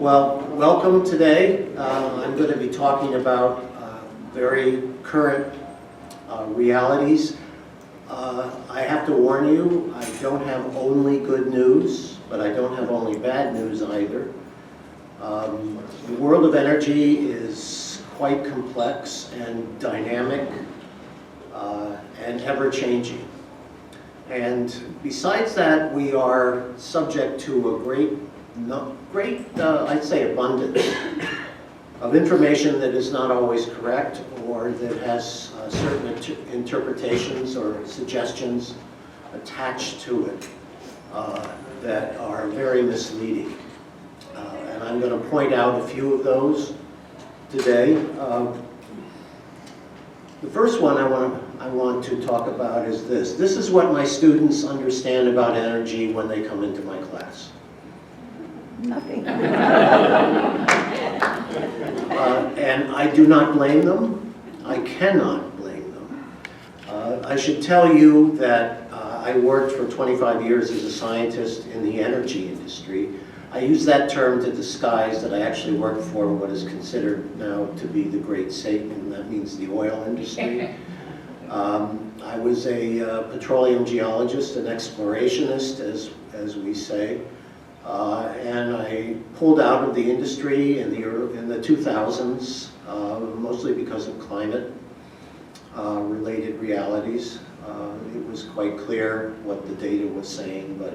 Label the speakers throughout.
Speaker 1: Well, welcome today. I'm going to be talking about very current realities. I have to warn you, I don't have only good news, but I don't have only bad news either. The world of energy is quite complex and dynamic and ever-changing. And besides that, we are subject to a great, I'd say, abundance of information that is not always correct or that has certain interpretations or suggestions attached to it that are very misleading. And I'm going to point out a few of those today. The first one I want to talk about is this. This is what my students understand about energy when they come into my class.
Speaker 2: Nothing.
Speaker 1: And I do not blame them. I cannot blame them. I should tell you that I worked for 25 years as a scientist in the energy industry. I use that term to disguise that I actually worked for what is considered now to be the great Satan. That means the oil industry. I was a petroleum geologist, an explorationist, as we say. And I pulled out of the industry in the 2000s, mostly because of climate-related realities. It was quite clear what the data was saying, but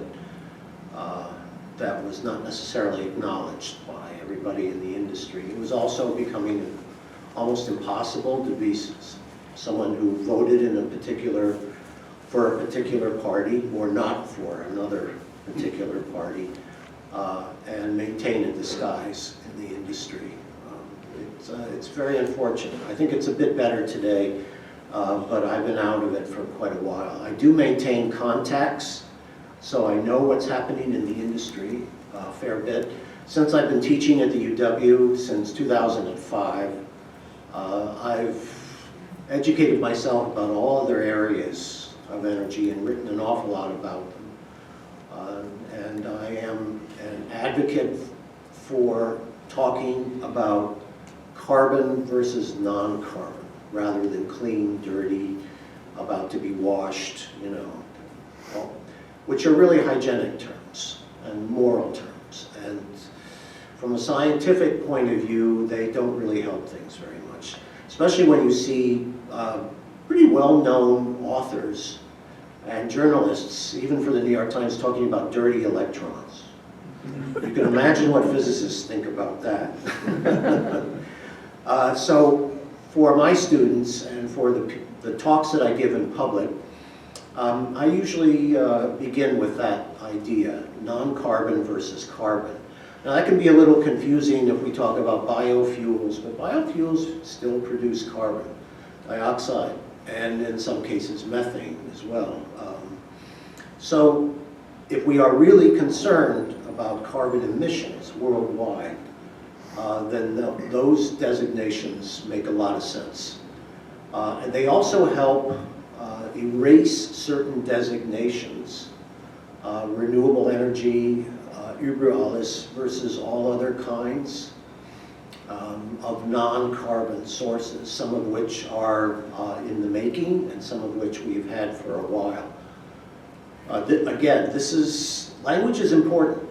Speaker 1: that was not necessarily acknowledged by everybody in the industry. It was also becoming almost impossible to be someone who voted for a particular party or not for another particular party and maintain a disguise in the industry. It's very unfortunate. I think it's a bit better today, but I've been out of it for quite a while. I do maintain contacts, so I know what's happening in the industry a fair bit. Since I've been teaching at the UW since 2005, I've educated myself about all other areas of energy and written an awful lot about them. And I am an advocate for talking about carbon versus non-carbon, rather than clean, dirty, about to be washed, which are really hygienic terms and moral terms. And from a scientific point of view, they don't really help things very much, especially when you see pretty well-known authors and journalists, even for the New York Times, talking about dirty electrons. You can imagine what physicists think about that. So for my students and for the talks that I give in public, I usually begin with that idea, non-carbon versus carbon. Now that can be a little confusing if we talk about biofuels, but biofuels still produce carbon dioxide and in some cases methane as well. So if we are really concerned about carbon emissions worldwide, then those designations make a lot of sense. And they also help erase certain designations, renewable energy, über alles versus all other kinds of non-carbon sources, some of which are in the making and some of which we've had for a while. Again, language is important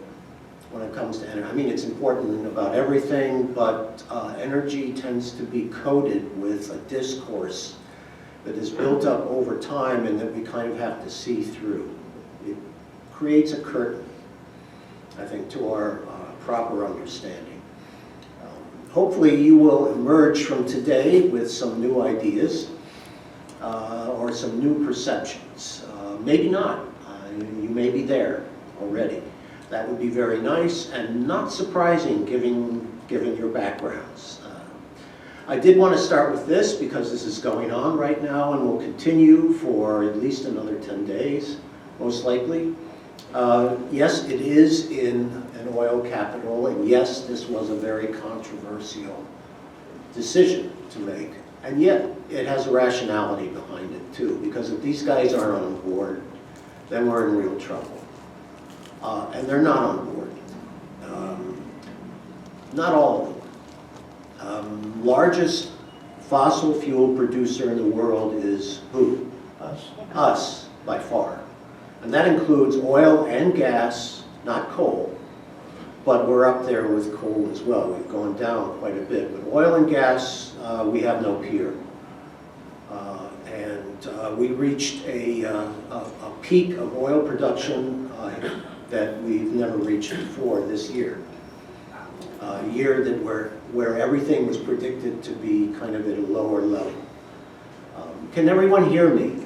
Speaker 1: when it comes to energy. I mean, it's important about everything, but energy tends to be coded with a discourse that is built up over time and that we kind of have to see through. It creates a curtain, I think, to our proper understanding. Hopefully you will emerge from today with some new ideas or some new perceptions. Maybe not. You may be there already. That would be very nice and not surprising given your backgrounds. I did want to start with this because this is going on right now and will continue for at least another 10 days, most likely. Yes, it is in an oil capital, and yes, this was a very controversial decision to make. And yet, it has a rationality behind it too, because if these guys aren't on board, then we're in real trouble. And they're not on board. Not all of them. Largest fossil fuel producer in the world is who?
Speaker 3: Us.
Speaker 1: Us, by far. And that includes oil and gas, not coal, but we're up there with coal as well. We've gone down quite a bit. But oil and gas, we have no peer. We reached a peak of oil production that we've never reached before this year. A year that where everything was predicted to be kind of at a lower level. Can everyone hear me?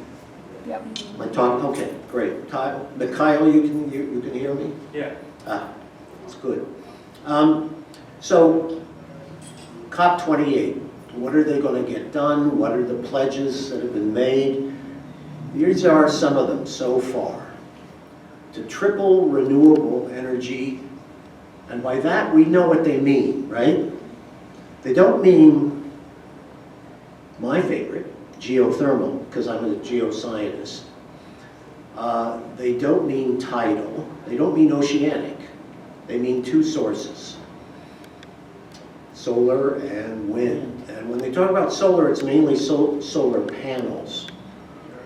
Speaker 2: Yep.
Speaker 1: Am I talking? Okay, great. Mikhail, you can hear me?
Speaker 3: Yeah.
Speaker 1: Ah, that's good. So, COP28, what are they going to get done? What are the pledges that have been made? These are some of them so far. To triple renewable energy, and by that we know what they mean, right? They don't mean my favorite, geothermal, because I'm a geoscientist. They don't mean tidal. They don't mean oceanic. They mean two sources, solar and wind. And when they talk about solar, it's mainly solar panels,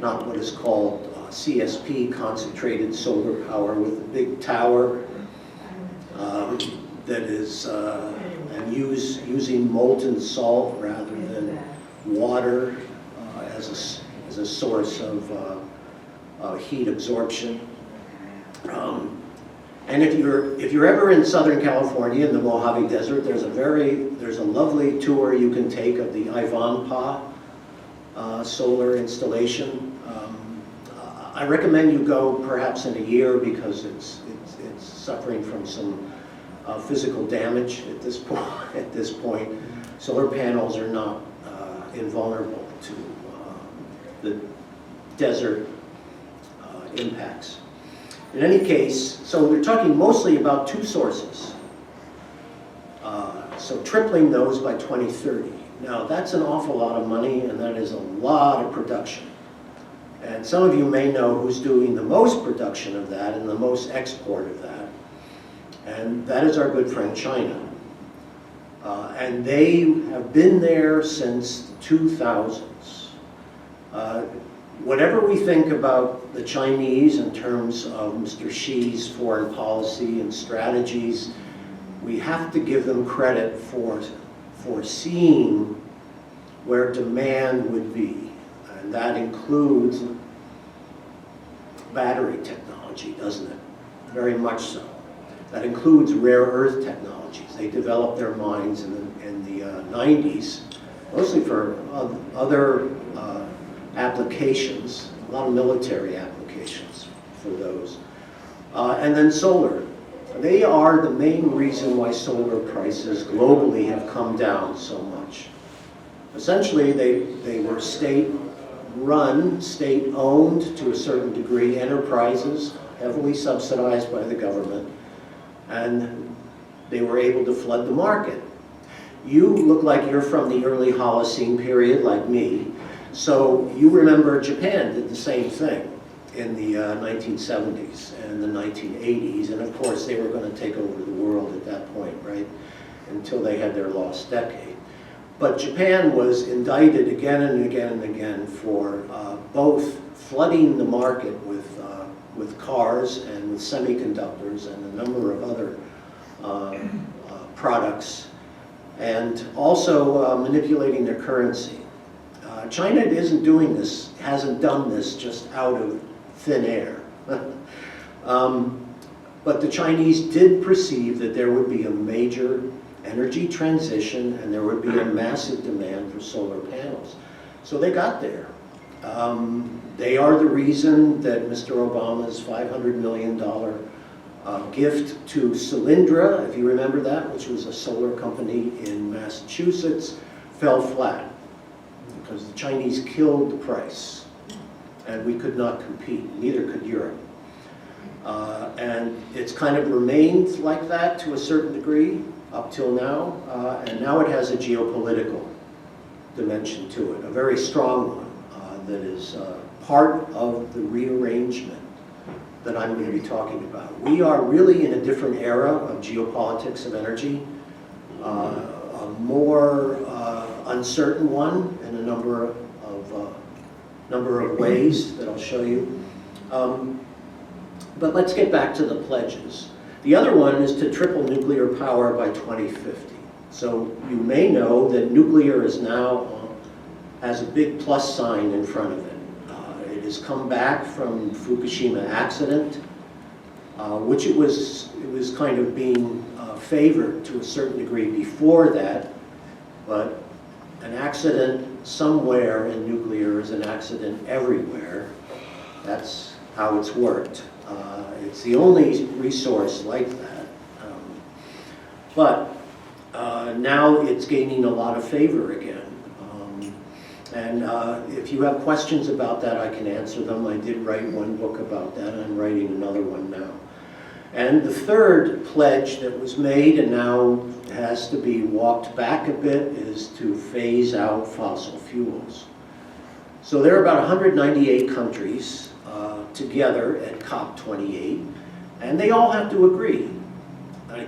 Speaker 1: not what is called CSP, concentrated solar power, with a big tower that is using molten salt rather than water as a source of heat absorption. And if you're ever in Southern California in the Mojave Desert, there's a lovely tour you can take of the Ivanpah solar installation. I recommend you go perhaps in a year because it's suffering from some physical damage at this point. At this point, solar panels are not invulnerable to the desert impacts. In any case, so we're talking mostly about two sources. So tripling those by 2030. Now that's an awful lot of money, and that is a lot of production. And some of you may know who's doing the most production of that and the most export of that. And that is our good friend China. And they have been there since the 2000s. Whatever we think about the Chinese in terms of Mr. Xi's foreign policy and strategies, we have to give them credit for seeing where demand would be. And that includes battery technology, doesn't it? Very much so. That includes rare earth technologies. They developed their mines in the 90s, mostly for other applications, a lot of military applications for those. And then solar. They are the main reason why solar prices globally have come down so much. Essentially, they were state-run, state-owned to a certain degree, enterprises, heavily subsidized by the government, and they were able to flood the market. You look like you're from the early Holocene period, like me, so you remember Japan did the same thing in the 1970s and the 1980s, and of course they were going to take over the world at that point, right, until they had their lost decade. But Japan was indicted again and again and again for both flooding the market with cars and with semiconductors and a number of other products, and also manipulating their currency. China isn't doing this, hasn't done this just out of thin air. But the Chinese did perceive that there would be a major energy transition and there would be a massive demand for solar panels. So they got there. They are the reason that Mr. Obama's $500 million gift to Solyndra, if you remember that, which was a solar company in Massachusetts, fell flat because the Chinese killed the price and we could not compete, neither could Europe. And it's kind of remained like that to a certain degree up till now, and now it has a geopolitical dimension to it, a very strong one that is part of the rearrangement that I'm going to be talking about. We are really in a different era of geopolitics of energy. a more uncertain one in a number of ways that I'll show you. But let's get back to the pledges. The other one is to triple nuclear power by 2050. So you may know that nuclear is now has a big plus sign in front of it. It has come back from Fukushima accident, which it was kind of being favored to a certain degree before that, but an accident somewhere in nuclear is an accident everywhere. That's how it's worked. It's the only resource like that. But now it's gaining a lot of favor again. And if you have questions about that, I can answer them. I did write one book about that. I'm writing another one now. And the third pledge that was made and now has to be walked back a bit is to phase out fossil fuels. So there are about 198 countries together at COP28, and they all have to agree.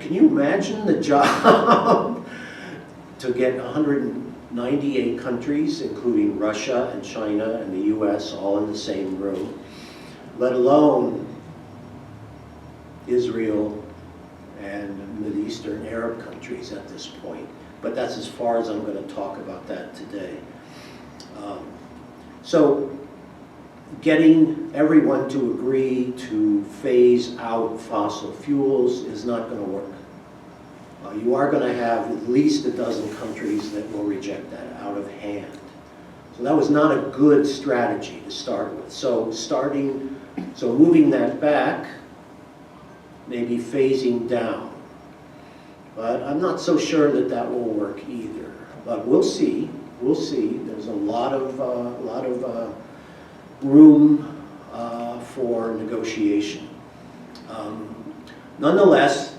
Speaker 1: Can you imagine the job to get 198 countries, including Russia and China and the US, all in the same room, let alone Israel and Mideastern Arab countries at this point. But that's as far as I'm going to talk about that today. So getting everyone to agree to phase out fossil fuels is not going to work. You are going to have at least a dozen countries that will reject that out of hand. So that was not a good strategy to start with. So moving that back, maybe phasing down. But I'm not so sure that that will work either. But we'll see. We'll see. There's a lot of room for negotiation. Nonetheless,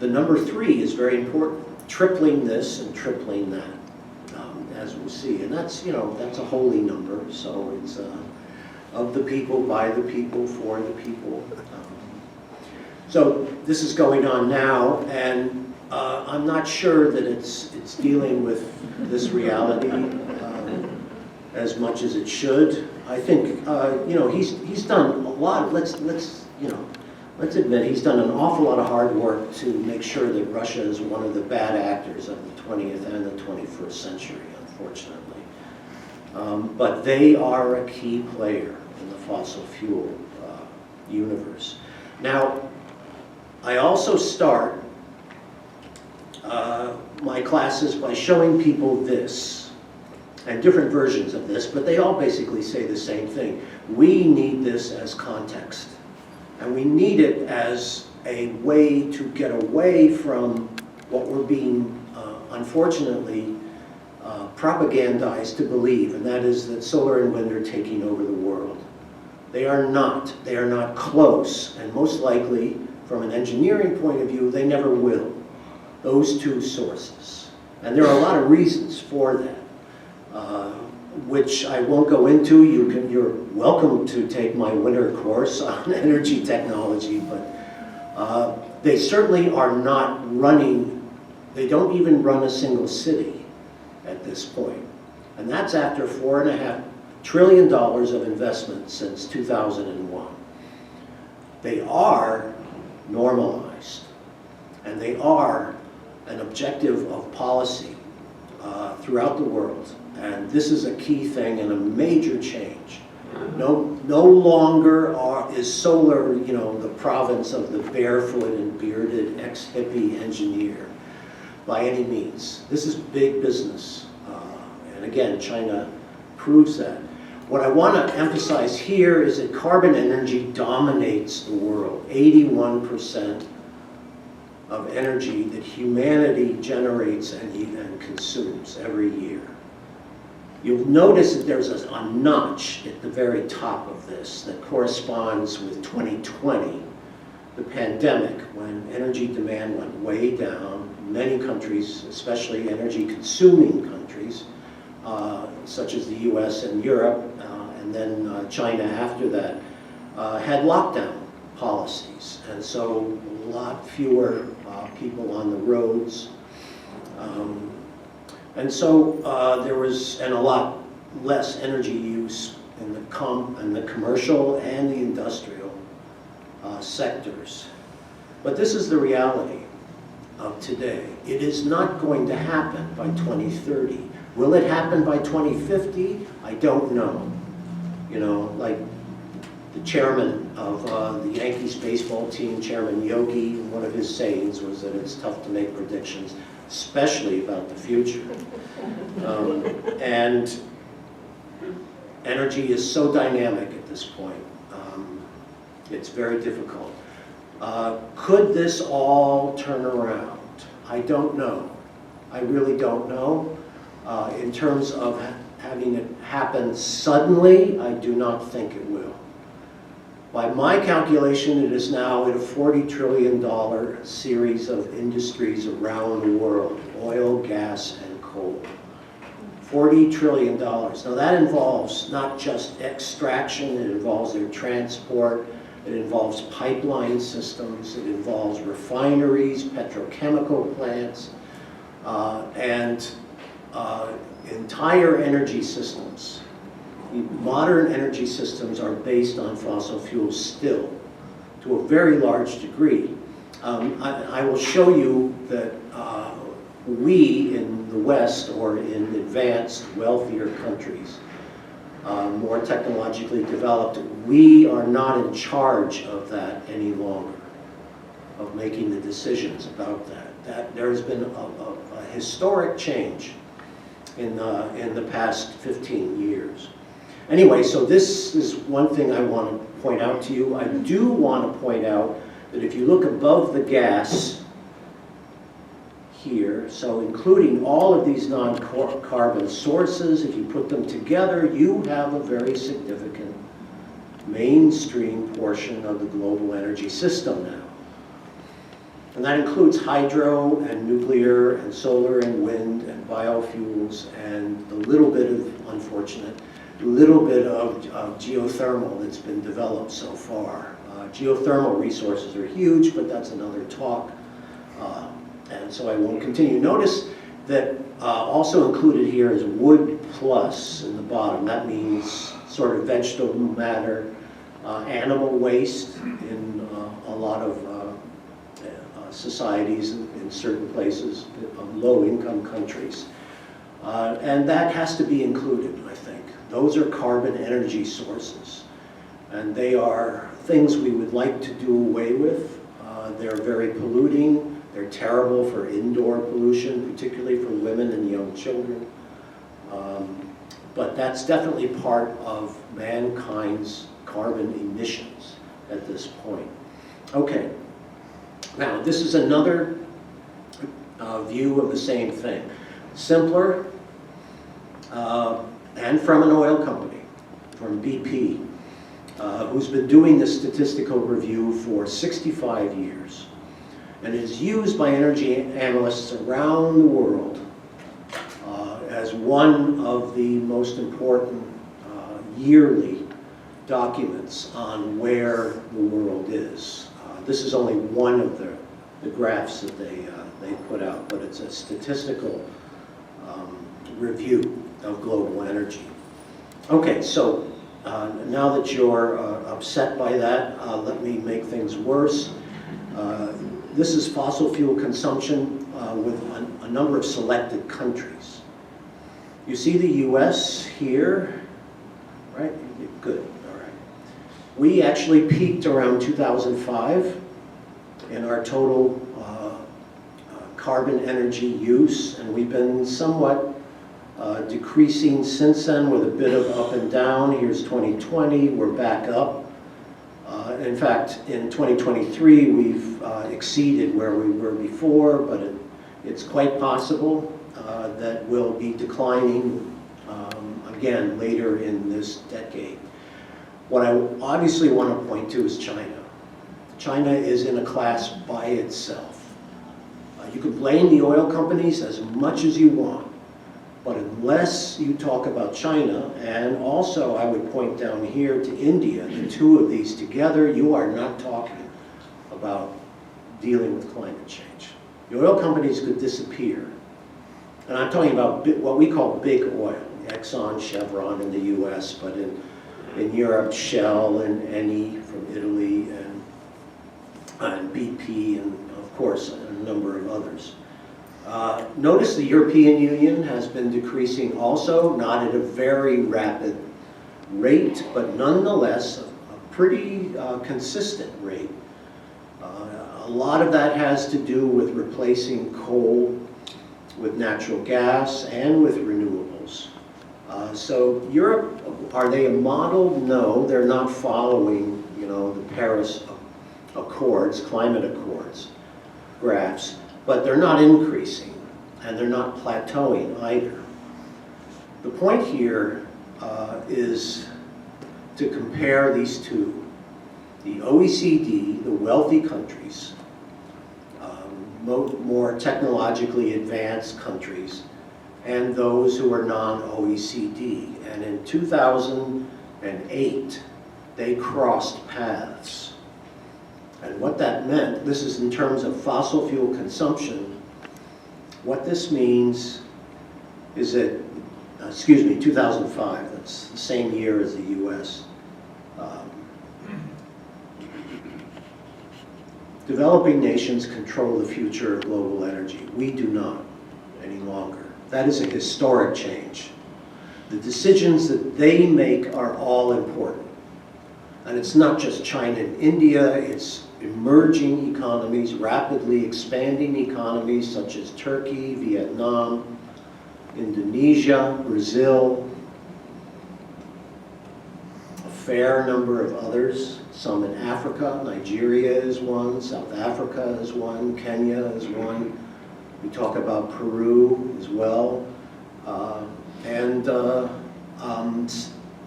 Speaker 1: the number 3 is very important. Tripling this and tripling that, as we'll see. And that's, that's a holy number. So it's of the people, by the people, for the people. So this is going on now, and I'm not sure that it's dealing with this reality as much as it should. I think he's done a lot. Let's admit he's done an awful lot of hard work to make sure that Russia is one of the bad actors of the 20th and the 21st century, unfortunately. But they are a key player in the fossil fuel universe. Now, I also start my classes by showing people this, and different versions of this, but they all basically say the same thing. We need this as context, and we need it as a way to get away from what we're being, unfortunately, propagandized to believe, and that is that solar and wind are taking over the world. They are not. They are not close, and most likely, from an engineering point of view, they never will. Those two sources. And there are a lot of reasons for that, which I won't go into. You're welcome to take my winter course on energy technology, but they certainly are not running, they don't even run a single city at this point. And that's after $4.5 trillion of investment since 2001. They are normalized, and they are an objective of policy throughout the world. And this is a key thing and a major change. No longer is solar, the province of the barefoot and bearded ex-hippie engineer by any means. This is big business. And again, China proves that. What I want to emphasize here is that carbon energy dominates the world. 81% of energy that humanity generates and consumes every year. You'll notice that there's a notch at the very top of this that corresponds with 2020, the pandemic, when energy demand went way down. Many countries, especially energy-consuming countries, such as the US and Europe, and then China after that, had lockdown policies. And so a lot fewer people on the roads. And so there was, and a lot less energy use in the commercial and the industrial sectors. But this is the reality of today. It is not going to happen by 2030. Will it happen by 2050? I don't know. You know, like the chairman of the Yankees baseball team, Chairman Yogi, one of his sayings was that it's tough to make predictions, especially about the future. And energy is so dynamic at this point. It's very difficult. Could this all turn around? I don't know. I really don't know. In terms of having it happen suddenly, I do not think it will. By my calculation, it is now in a $40 trillion series of industries around the world, oil, gas, and coal. $40 trillion. Now that involves not just extraction, it involves their transport, it involves pipeline systems, it involves refineries, petrochemical plants, and entire energy systems. Modern energy systems are based on fossil fuels still, to a very large degree. I will show you that we in the West, or in advanced, wealthier countries, more technologically developed, we are not in charge of that any longer, of making the decisions about that. There has been a historic change in the past 15 years. Anyway, so this is one thing I want to point out to you. I do want to point out that if you look above the gas here, so including all of these non-carbon sources, if you put them together, you have a very significant mainstream portion of the global energy system now. And that includes hydro and nuclear and solar and wind and biofuels and the little bit of, unfortunate, little bit of geothermal that's been developed so far. Geothermal resources are huge, but that's another talk. And so I won't continue. Notice that also included here is wood plus in the bottom. That means sort of vegetable matter, animal waste in a lot of societies in certain places, low-income countries. And that has to be included, I think. Those are carbon energy sources. And they are things we would like to do away with. They're very polluting. They're terrible for indoor pollution, particularly for women and young children. But that's definitely part of mankind's carbon emissions at this point. Okay. Now, this is another view of the same thing. Simpler, and from an oil company, from BP, who's been doing this statistical review for 65 years. And is used by energy analysts around the world as one of the most important yearly documents on where the world is. This is only one of the graphs that they put out, but it's a statistical review of global energy. Okay, so now that you're upset by that, let me make things worse. This is fossil fuel consumption with a number of selected countries. You see the US here, right? Good, all right. We actually peaked around 2005 in our total carbon energy use, and we've been somewhat decreasing since then with a bit of up and down. Here's 2020, we're back up. In fact, in 2023, we've exceeded where we were before, but it's quite possible that we'll be declining again later in this decade. What I obviously want to point to is China. China is in a class by itself. You can blame the oil companies as much as you want, But unless you talk about China, and also I would point down here to India, the two of these together, you are not talking about dealing with climate change. The oil companies could disappear. And I'm talking about what we call big oil, Exxon, Chevron in the US, but in Europe, Shell and Eni from Italy, and BP, and of course, a number of others. Notice the European Union has been decreasing also, not at a very rapid rate, but nonetheless a pretty consistent rate. A lot of that has to do with replacing coal with natural gas and with renewables. So Europe, are they a model? No, they're not following, the Paris Accords, climate accords graphs, but they're not increasing and they're not plateauing either. The point here is to compare these two. The OECD, the wealthy countries, more technologically advanced countries, and those who are non-OECD. And in 2008, they crossed paths. And what that meant, this is in terms of fossil fuel consumption, what this means is that, 2005, that's the same year as the US. Developing nations control the future of global energy. We do not any longer. That is a historic change. The decisions that they make are all important. And it's not just China and India, it's emerging economies, rapidly expanding economies such as Turkey, Vietnam, Indonesia, Brazil, a fair number of others, some in Africa. Nigeria is one, South Africa is one, Kenya is one. We talk about Peru as well.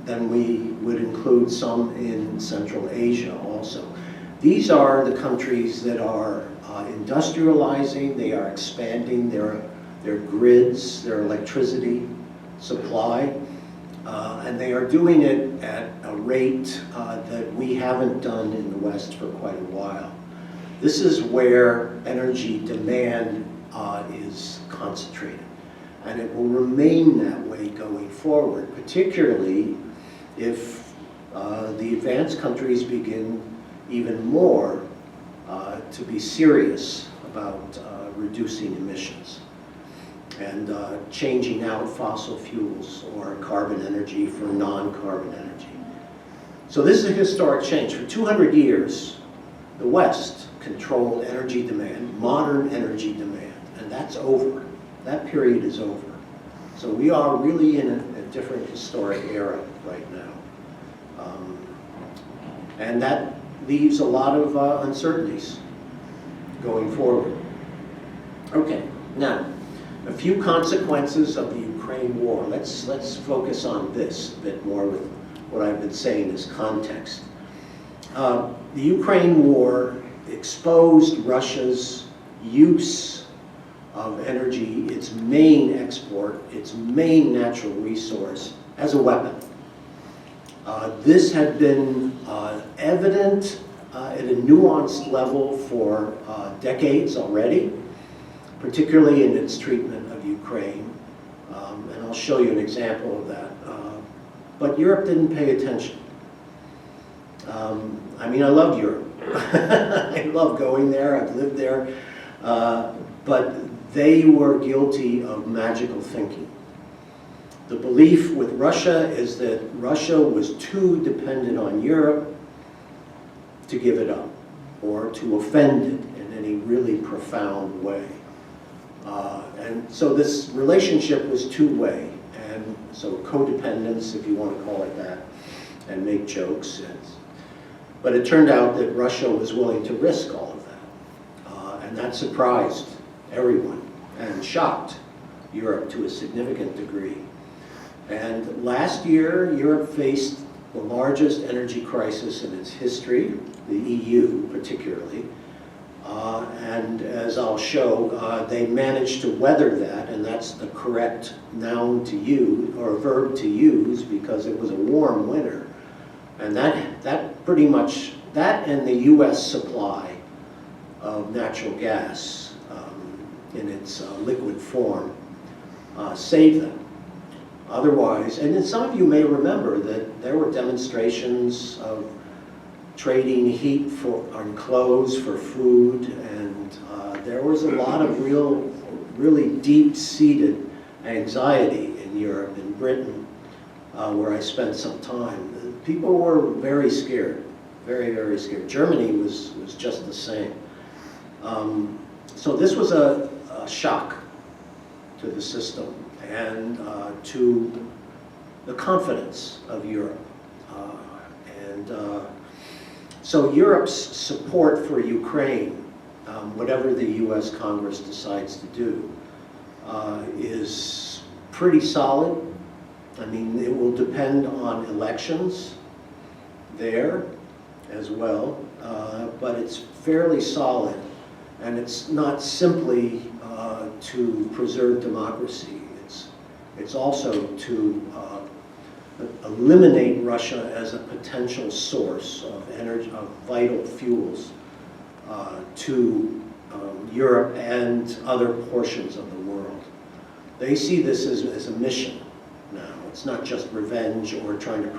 Speaker 1: Then we would include some in Central Asia also. These are the countries that are industrializing, they are expanding their grids, their electricity supply, and they are doing it at a rate that we haven't done in the West for quite a while. This is where energy demand is concentrated, and it will remain that way going forward, particularly if the advanced countries begin even more to be serious about reducing emissions and changing out fossil fuels or carbon energy for non-carbon energy. So this is a historic change. For 200 years, the West controlled energy demand, modern energy demand, and that's over. That period is over. So we are really in a different historic era right now. And that leaves a lot of uncertainties going forward. Okay, now, a few consequences of the Ukraine war. Let's focus on this a bit more with what I've been saying in this context. The Ukraine war exposed Russia's use of energy, its main export, its main natural resource, as a weapon. This had been evident at a nuanced level for decades already, particularly in its treatment of Ukraine. And I'll show you an example of that. But Europe didn't pay attention. I mean, I love Europe. I love going there, I've lived there. But they were guilty of magical thinking. The belief with Russia is that Russia was too dependent on Europe to give it up or to offend it in any really profound way. And so this relationship was two-way, and so codependence, if you want to call it that, and make jokes. But it turned out that Russia was willing to risk all of that, and that surprised everyone and shocked Europe to a significant degree. And last year, Europe faced the largest energy crisis in its history, the EU particularly. And as I'll show, they managed to weather that, and that's the correct noun to use, or verb to use, because it was a warm winter. And that pretty much, that and the US supply of natural gas in its liquid form saved them. Otherwise, and then some of you may remember that there were demonstrations of trading heat on clothes for food, and there was a lot of really deep-seated anxiety in Europe, in Britain, where I spent some time. People were very scared, very, very scared. Germany was just the same. So this was a shock to the system and to the confidence of Europe. So Europe's support for Ukraine, whatever the US Congress decides to do, is pretty solid. I mean, it will depend on elections there as well, but it's fairly solid. And it's not simply to preserve democracy. It's also to eliminate Russia as a potential source of energy, of vital fuels to Europe and other portions of the world. They see this as a mission now. It's not just revenge or trying to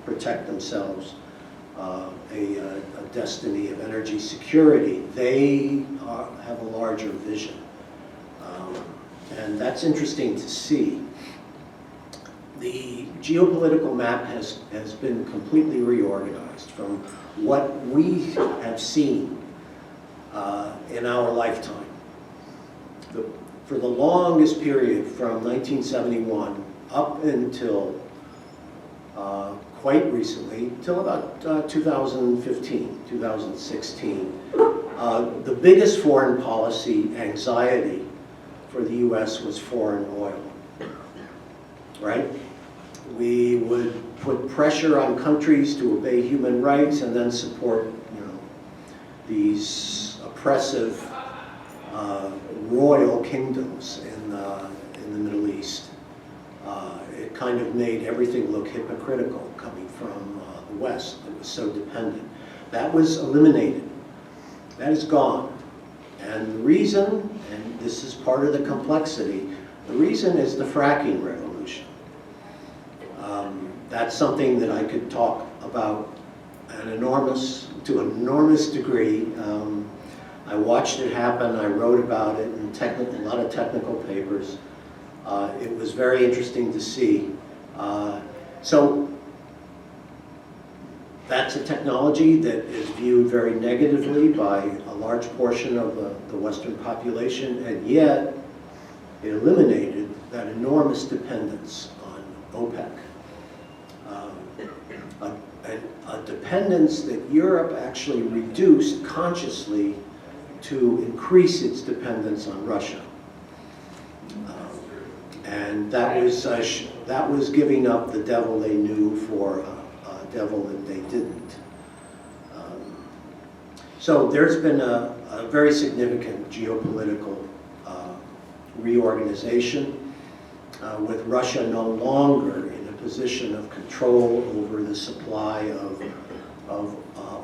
Speaker 1: protect themselves, a destiny of energy security. They have a larger vision. And that's interesting to see. The geopolitical map has been completely reorganized from what we have seen in our lifetime. For the longest period, from 1971 up until quite recently, till about 2015, 2016, the biggest foreign policy anxiety for the US was foreign oil, right? We would put pressure on countries to obey human rights and then support, these oppressive royal kingdoms in the Middle East. It kind of made everything look hypocritical coming from the West. It was so dependent. That was eliminated. That is gone. And the reason, and this is part of the complexity, the reason is the fracking revolution. That's something that I could talk about to an enormous degree. I watched it happen. I wrote about it in a lot of technical papers. It was very interesting to see. So that's a technology that is viewed very negatively by a large portion of the Western population, and yet it eliminated that enormous dependence on OPEC. A dependence that Europe actually reduced consciously to increase its dependence on Russia. And that was giving up the devil they knew for a devil that they didn't. So there's been a very significant geopolitical reorganization with Russia no longer in a position of control over the supply of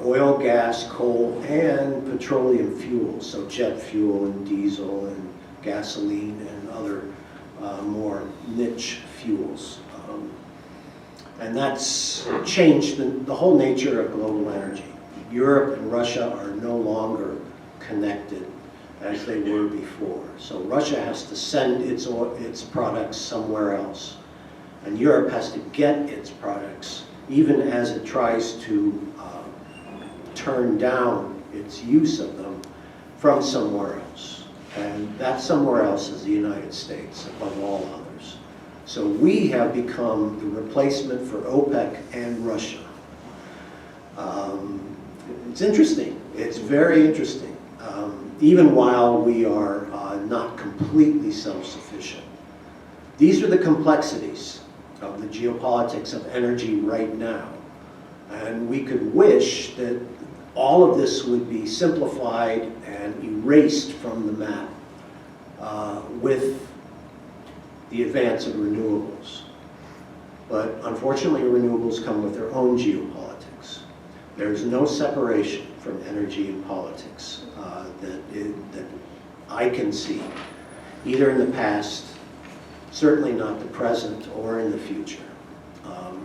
Speaker 1: oil, gas, coal, and petroleum fuels, so jet fuel and diesel and gasoline and other more niche fuels. And that's changed the whole nature of global energy. Europe and Russia are no longer connected as they were before. So Russia has to send its products somewhere else. And Europe has to get its products, even as it tries to turn down its use of them, from somewhere else. And that somewhere else is the United States, above all others. So we have become the replacement for OPEC and Russia. It's interesting. It's very interesting. Even while we are not completely self-sufficient. These are the complexities of the geopolitics of energy right now. And we could wish that all of this would be simplified and and erased from the map with the advance of renewables. But unfortunately, renewables come with their own geopolitics. There's no separation from energy and politics that I can see, either in the past, certainly not the present, or in the future.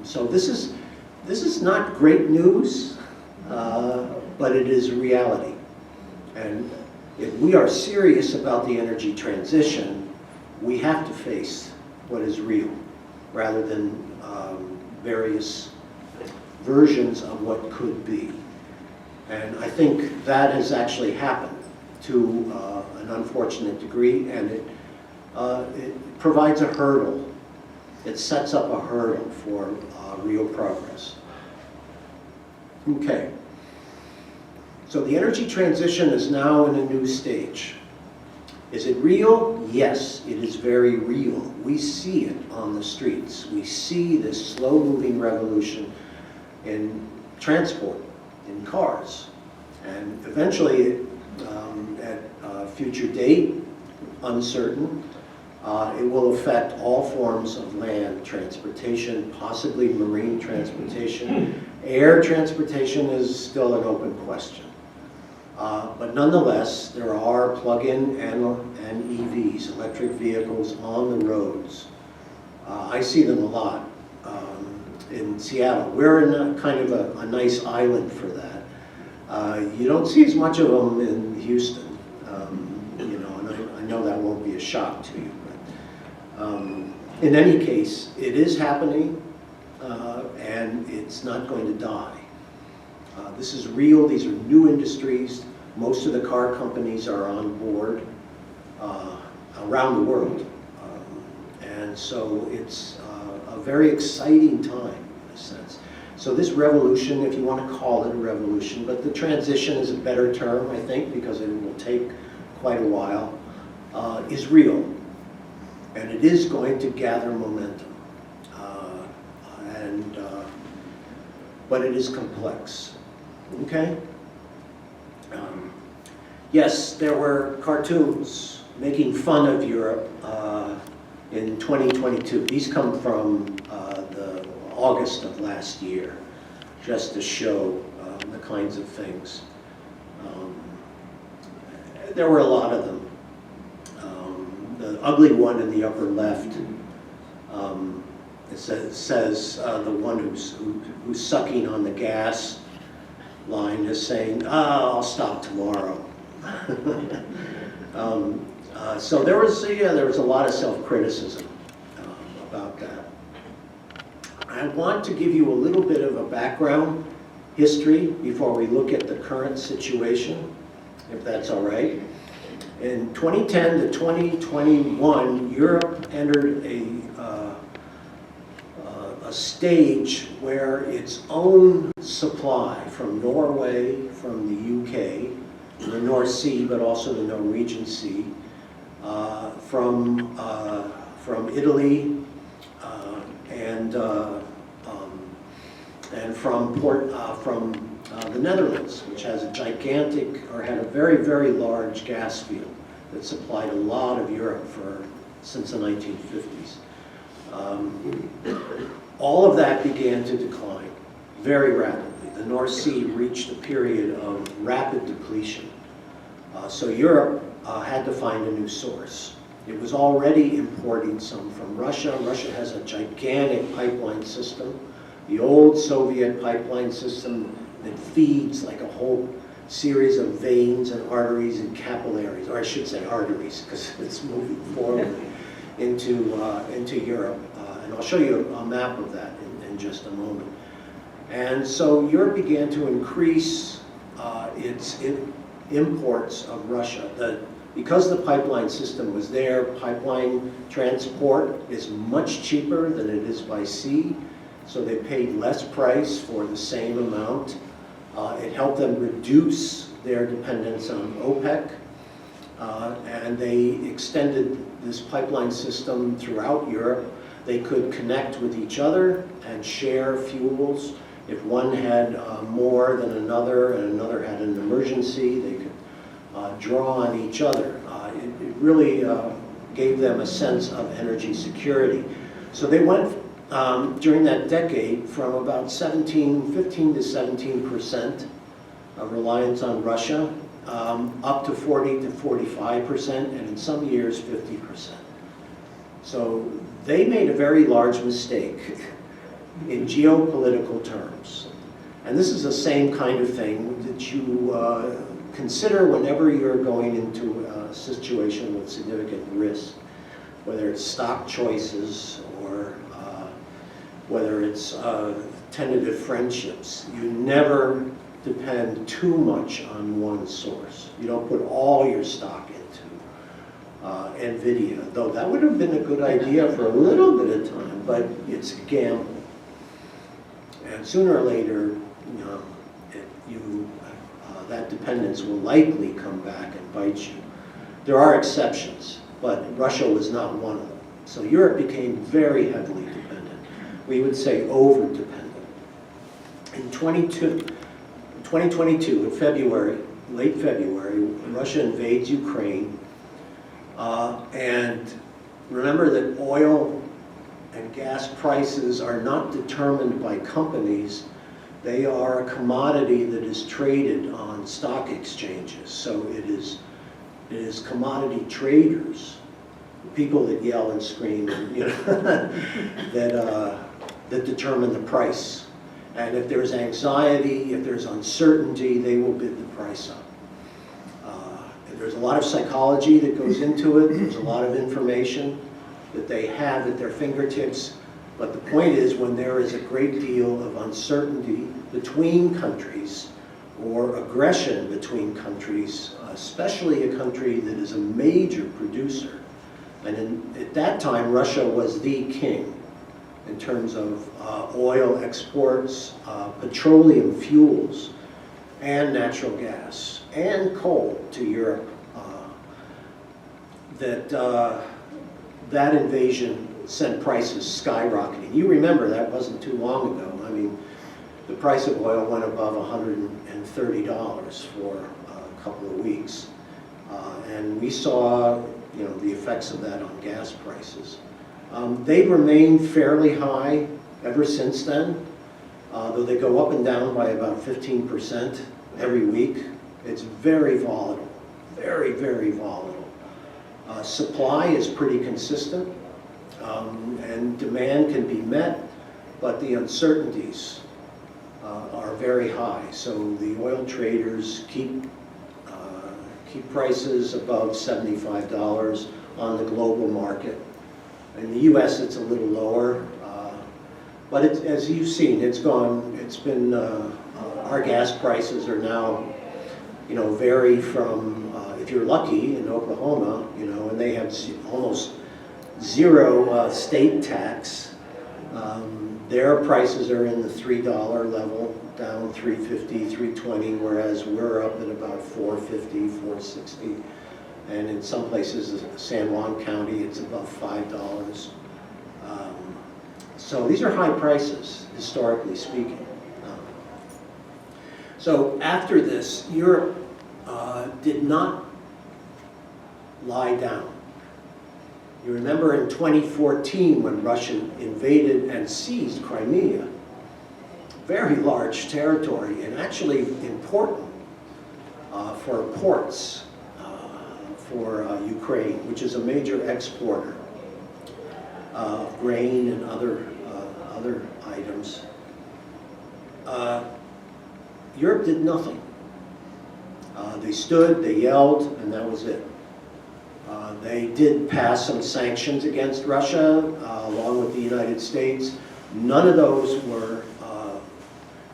Speaker 1: So this is not great news, but it is reality. And if we are serious about the energy transition, we have to face what is real, rather than various versions of what could be. And I think that has actually happened to an unfortunate degree, and it provides a hurdle. It sets up a hurdle for real progress. Okay. So the energy transition is now in a new stage. Is it real? Yes, it is very real. We see it on the streets. We see this slow-moving revolution in transport, in cars. And eventually, at a future date, uncertain, it will affect all forms of land transportation, possibly marine transportation. Air transportation is still an open question. But nonetheless, there are plug-in and EVs, electric vehicles, on the roads. I see them a lot in Seattle. We're in kind of a nice island for that. You don't see as much of them in Houston, you know, and I know that won't be a shock to you. But in any case, it is happening, and it's not going to die. This is real. These are new industries. Most of the car companies are on board around the world. And so it's a very exciting time in a sense. So this revolution, if you want to call it a revolution, but the transition is a better term, I think, because it will take quite a while, is real. And it is going to gather momentum. But it is complex. Okay? Yes, there were cartoons making fun of Europe in 2022. These come from the August of last year, just to show the kinds of things. There were a lot of them. The ugly one in the upper left, it says the one who's sucking on the gas line is saying, I'll stop tomorrow. So there was a lot of self-criticism about that. I want to give you a little bit of a background history before we look at the current situation, if that's all right. In 2010 to 2021, Europe entered a stage where its own supply from Norway, from the UK, the North Sea, but also the Norwegian Sea, from Italy, and from the Netherlands, which has a gigantic, or had a very, very large gas field that supplied a lot of Europe since the 1950s. All of that began to decline very rapidly. The North Sea reached a period of rapid depletion. So Europe had to find a new source. It was already importing some from Russia. Russia has a gigantic pipeline system, the old Soviet pipeline system that feeds like a whole series of veins and arteries and capillaries, or I should say arteries, because it's moving forward into Europe. And I'll show you a map of that in just a moment. And so Europe began to increase its imports of Russia. Because the pipeline system was there, pipeline transport is much cheaper than it is by sea, so they paid less price for the same amount. It helped them reduce their dependence on OPEC, and they extended this pipeline system throughout Europe. They could connect with each other and share fuels. If one had more than another and another had an emergency, they could draw on each other. It really gave them a sense of energy security. So they went during that decade from about 15 to 17% of reliance on Russia, up to 40 to 45%, and in some years 50%. So they made a very large mistake in geopolitical terms. And this is the same kind of thing that you consider whenever you're going into a situation with significant risk, whether it's stock choices or whether it's tentative friendships. You never depend too much on one source. You don't put all your stock into NVIDIA, though that would have been a good idea for a little bit of time, but it's a gamble. And sooner or later, that dependence will likely come back and bite you. There are exceptions, but Russia was not one of them. So Europe became very heavily dependent. We would say over-dependent. In 2022, in February, late February, Russia invades Ukraine. And remember that oil and gas prices are not determined by companies. They are a commodity that is traded on stock exchanges. So it is commodity traders, people that yell and scream, that determine the price. And if there's anxiety, if there's uncertainty, they will bid the price up. There's a lot of psychology that goes into it. There's a lot of information that they have at their fingertips. But the point is, when there is a great deal of uncertainty between countries or aggression between countries, especially a country that is a major producer, and at that time Russia was the king in terms of oil exports, petroleum fuels, and natural gas, and coal to Europe, that invasion sent prices skyrocketing. You remember that wasn't too long ago. I mean, the price of oil went above $130 for a couple of weeks. And we saw, the effects of that on gas prices. They've remained fairly high ever since then, though they go up and down by about 15% every week. It's very volatile, very, very volatile. Supply is pretty consistent, and demand can be met, but the uncertainties are very high. So the oil traders keep prices above $75 on the global market. In the U.S., it's a little lower, but as you've seen, our gas prices are now, vary from, if you're lucky in Oklahoma, and they have almost zero state tax, their prices are in the $3 level, down $3.50, $3.20, whereas we're up at about $4.50, $4.60. And in some places, San Juan County, it's above $5. So these are high prices, historically speaking. So after this, Europe did not lie down. You remember in 2014 when Russia invaded and seized Crimea, very large territory and actually important for ports for Ukraine, which is a major exporter of grain and other items. Europe did nothing. They stood, they yelled, and that was it. They did pass some sanctions against Russia, along with the United States. None of those were,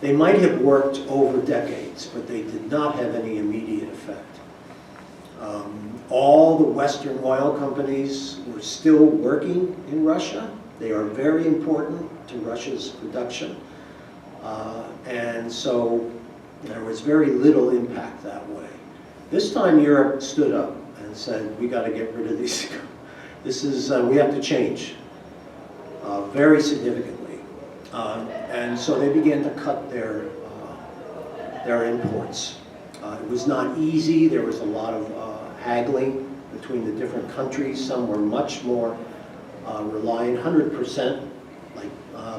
Speaker 1: they might have worked over decades, but they did not have any immediate effect. All the Western oil companies were still working in Russia. They are very important to Russia's production. And so there was very little impact that way. This time Europe stood up and said, we got to get rid of these. We have to change very significantly. And so they began to cut their imports. It was not easy. There was a lot of haggling between the different countries. Some were much more reliant, 100%, like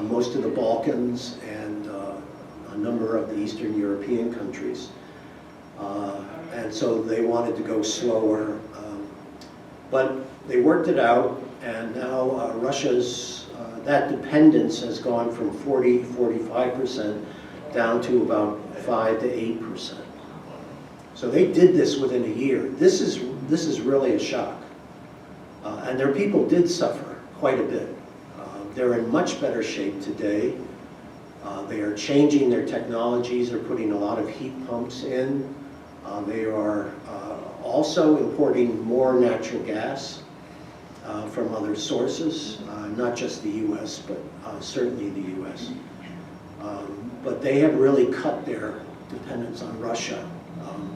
Speaker 1: most of the Balkans and a number of the Eastern European countries. And so they wanted to go slower. But they worked it out, and now Russia's, that dependence has gone from 45% down to about 5 to 8%. So they did this within a year. This is really a shock. And their people did suffer quite a bit. They're in much better shape today. They are changing their technologies. They're putting a lot of heat pumps in. They are also importing more natural gas from other sources, not just the U.S., but certainly the U.S. But they have really cut their dependence on Russia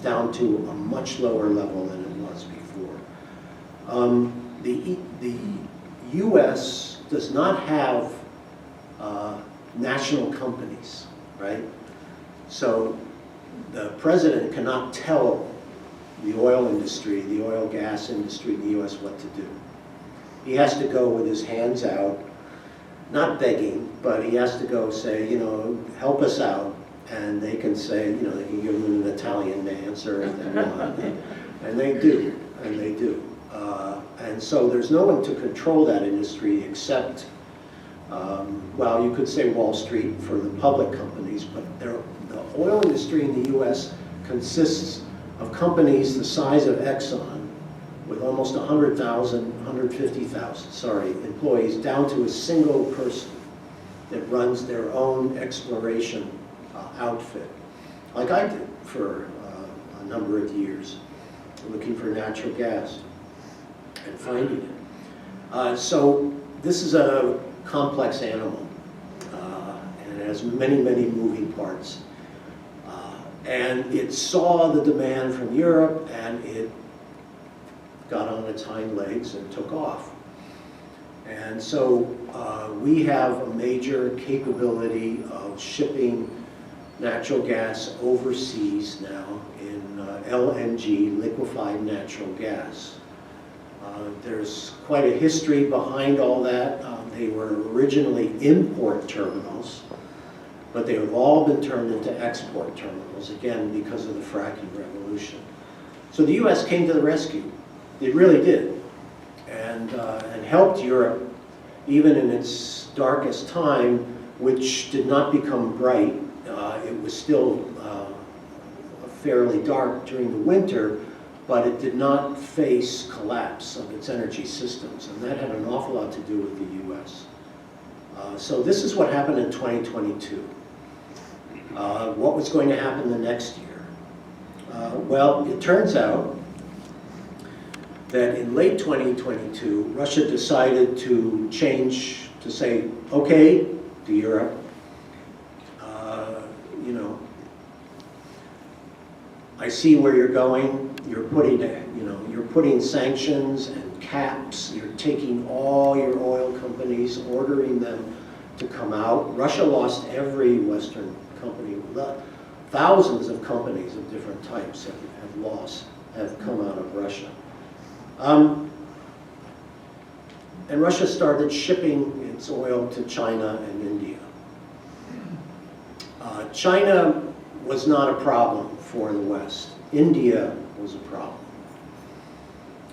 Speaker 1: down to a much lower level than it was before. The U.S. does not have national companies, right? So the president cannot tell the oil industry, the oil gas industry in the U.S. what to do. He has to go with his hands out, not begging, but he has to go say, you know, help us out. And they can say, you know, they can give him an Italian answer if they want. And they do, and they do. And so there's no one to control that industry except, well, you could say Wall Street for the public companies, but the oil industry in the U.S. consists of companies the size of Exxon with almost 150,000 employees, down to a single person that runs their own exploration outfit, like I did for a number of years, looking for natural gas and finding it. So this is a complex animal, and it has many, many moving parts. And it saw the demand from Europe, and it got on its hind legs and took off. And so we have a major capability of shipping natural gas overseas now in LNG, liquefied natural gas. There's quite a history behind all that. They were originally import terminals, but they have all been turned into export terminals, again, because of the fracking revolution. So the U.S. came to the rescue. It really did, and helped Europe, even in its darkest time, which did not become bright. It was still fairly dark during the winter, but it did not face collapse of its energy systems, and that had an awful lot to do with the U.S. So this is what happened in 2022. What was going to happen the next year? Well, it turns out that in late 2022, Russia decided to change, to say, okay, to Europe, you know, I see where you're going. You're putting, you're putting sanctions and caps. You're taking all your oil companies, ordering them to come out. Russia lost every Western company. Thousands of companies of different types have come out of Russia. And Russia started shipping its oil to China and India. China was not a problem for the West. India was a problem.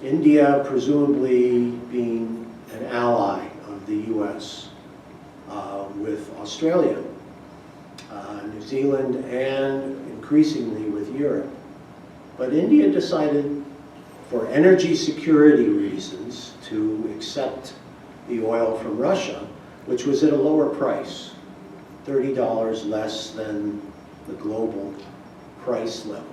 Speaker 1: India, presumably being an ally of the U.S. With Australia, New Zealand, and increasingly with Europe. But India decided, for energy security reasons, to accept the oil from Russia, which was at a lower price, $30 less than the global price level.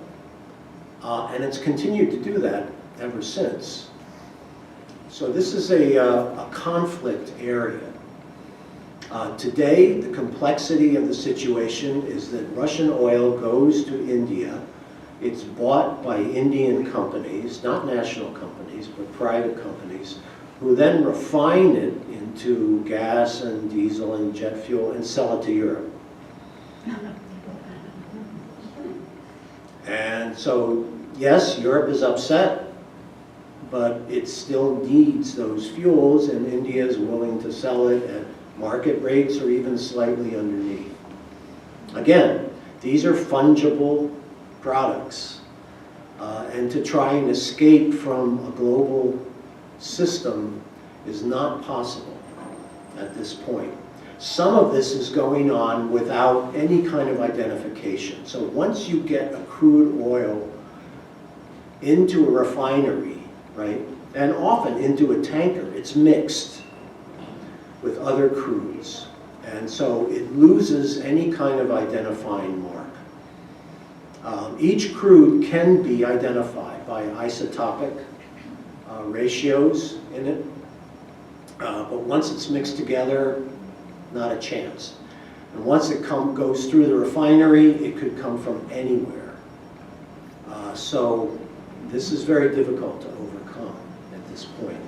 Speaker 1: And it's continued to do that ever since. So this is a conflict area. Today, the complexity of the situation is that Russian oil goes to India. It's bought by Indian companies, not national companies, but private companies, who then refine it into gas and diesel and jet fuel and sell it to Europe. And so, yes, Europe is upset, but it still needs those fuels, and India is willing to sell it at market rates or even slightly underneath. Again, these are fungible products, and to try and escape from a global system is not possible at this point. Some of this is going on without any kind of identification. So once you get a crude oil into a refinery, right, and often into a tanker, it's mixed with other crudes. And so it loses any kind of identifying mark. Each crude can be identified by isotopic ratios in it, but once it's mixed together, not a chance. And once it goes through the refinery, it could come from anywhere. So this is very difficult to overcome at this point.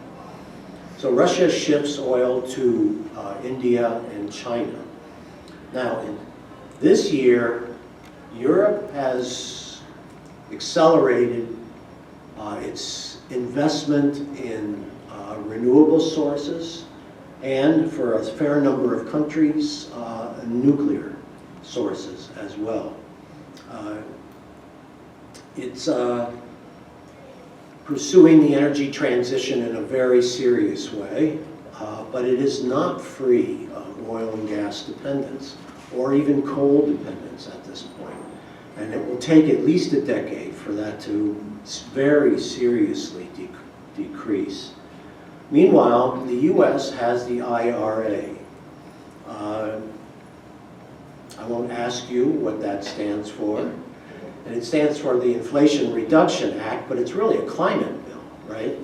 Speaker 1: So Russia ships oil to India and China. Now, this year, Europe has accelerated its investment in renewable sources, and for a fair number of countries, nuclear sources as well. It's pursuing the energy transition in a very serious way, but it is not free of oil and gas dependence, or even coal dependence at this point. And it will take at least a decade for that to very seriously decrease. Meanwhile, the US has the IRA. I won't ask you what that stands for. And it stands for the Inflation Reduction Act, but it's really a climate bill, right?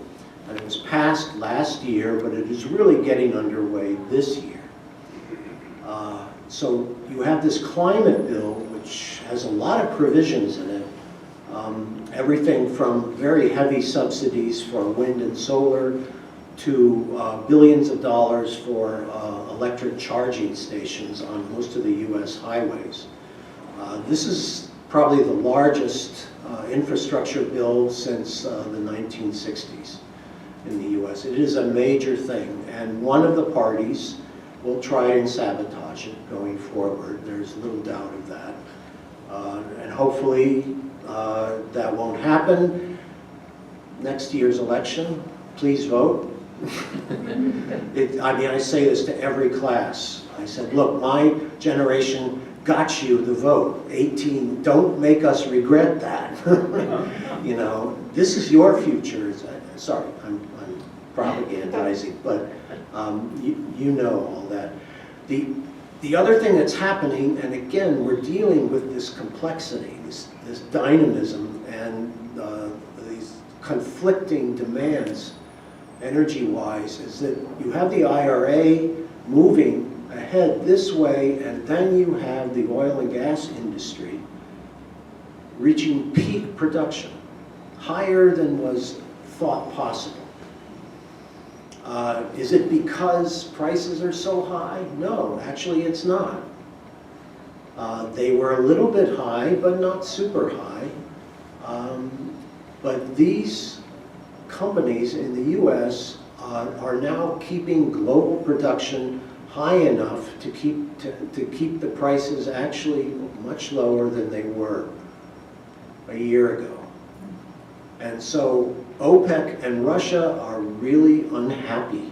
Speaker 1: And it was passed last year, but it is really getting underway this year. So you have this climate bill, which has a lot of provisions in it. Everything from very heavy subsidies for wind and solar to billions of dollars for electric charging stations on most of the US highways. This is probably the largest infrastructure bill since the 1960s in the US. It is a major thing, and one of the parties will try and sabotage it going forward. There's little doubt of that. And hopefully that won't happen. Next year's election, please vote. I say this to every class. I said, look, my generation got you the vote. 18, don't make us regret that. You know, this is your future. Sorry, I'm propagandizing, but you know all that. The other thing that's happening, and again, we're dealing with this complexity, this dynamism, and these conflicting demands energy-wise, is that you have the IRA moving ahead this way, and then you have the oil and gas industry reaching peak production, higher than was thought possible. Is it because prices are so high? No, actually it's not. They were a little bit high, but not super high. But these companies in the US are now keeping global production high enough to keep the prices actually much lower than they were a year ago. And so OPEC and Russia are really unhappy,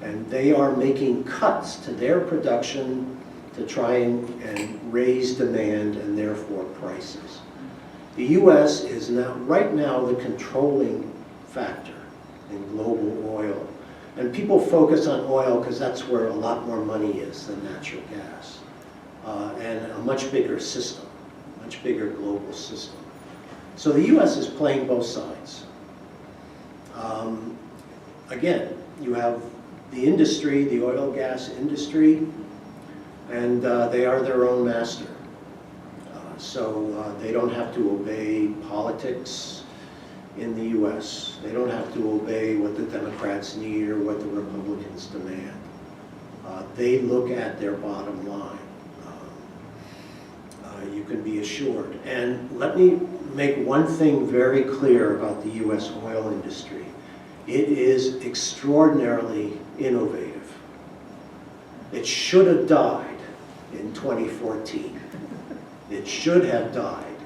Speaker 1: and they are making cuts to their production to try and raise demand and therefore prices. The US is now, right now, the controlling factor in global oil. And people focus on oil because that's where a lot more money is than natural gas. And a much bigger system, much bigger global system. So the US is playing both sides. Again, you have the industry, the oil and gas industry, and they are their own master. So they don't have to obey politics in the US. They don't have to obey what the Democrats need or what the Republicans demand. They look at their bottom line. You can be assured. And let me make one thing very clear about the U.S. oil industry. It is extraordinarily innovative. It should have died in 2014. It should have died.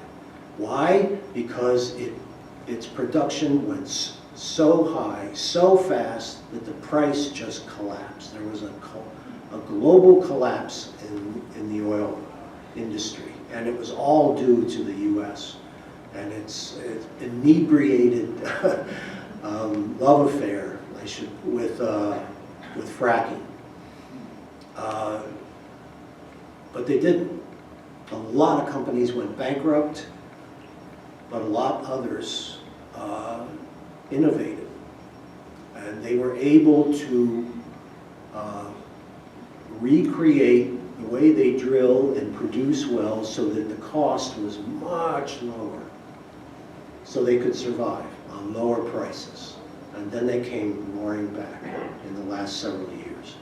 Speaker 1: Why? Because its production went so high, so fast, that the price just collapsed. There was a global collapse in the oil industry, and it was all due to the U.S. And it's inebriated love affair, with fracking. But they didn't. A lot of companies went bankrupt, but a lot others innovated. And they were able to recreate the way they drill and produce wells so that the cost was much lower, so they could survive on lower prices. And then they came roaring back in the last several years,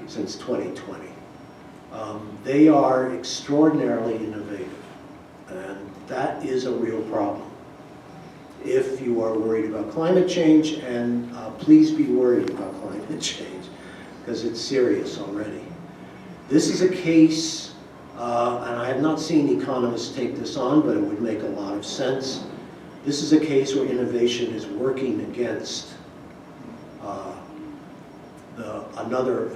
Speaker 1: since 2020. They are extraordinarily innovative, and that is a real problem if you are worried about climate change, and please be worried about climate change, because it's serious already. This is a case, and I have not seen economists take this on, but it would make a lot of sense. This is a case where innovation is working against another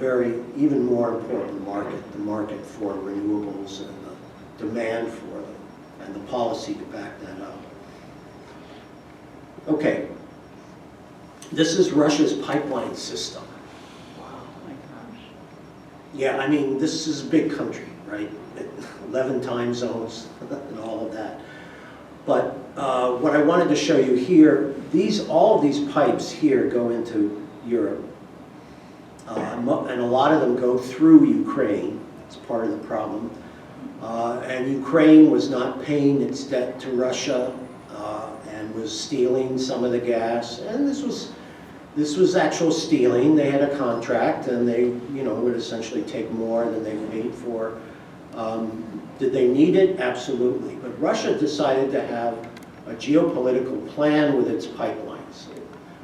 Speaker 1: even more important market, the market for renewables and the demand for them, and the policy to back that up. Okay, this is Russia's pipeline system.
Speaker 2: Wow, my gosh.
Speaker 1: Yeah, I mean, this is a big country, right? 11 time zones and all of that. But what I wanted to show you here, all of these pipes here go into Europe. And a lot of them go through Ukraine. It's part of the problem. And Ukraine was not paying its debt to Russia and was stealing some of the gas. And this was actual stealing. They had a contract, and they would essentially take more than they paid for. Did they need it? Absolutely. But Russia decided to have a geopolitical plan with its pipelines.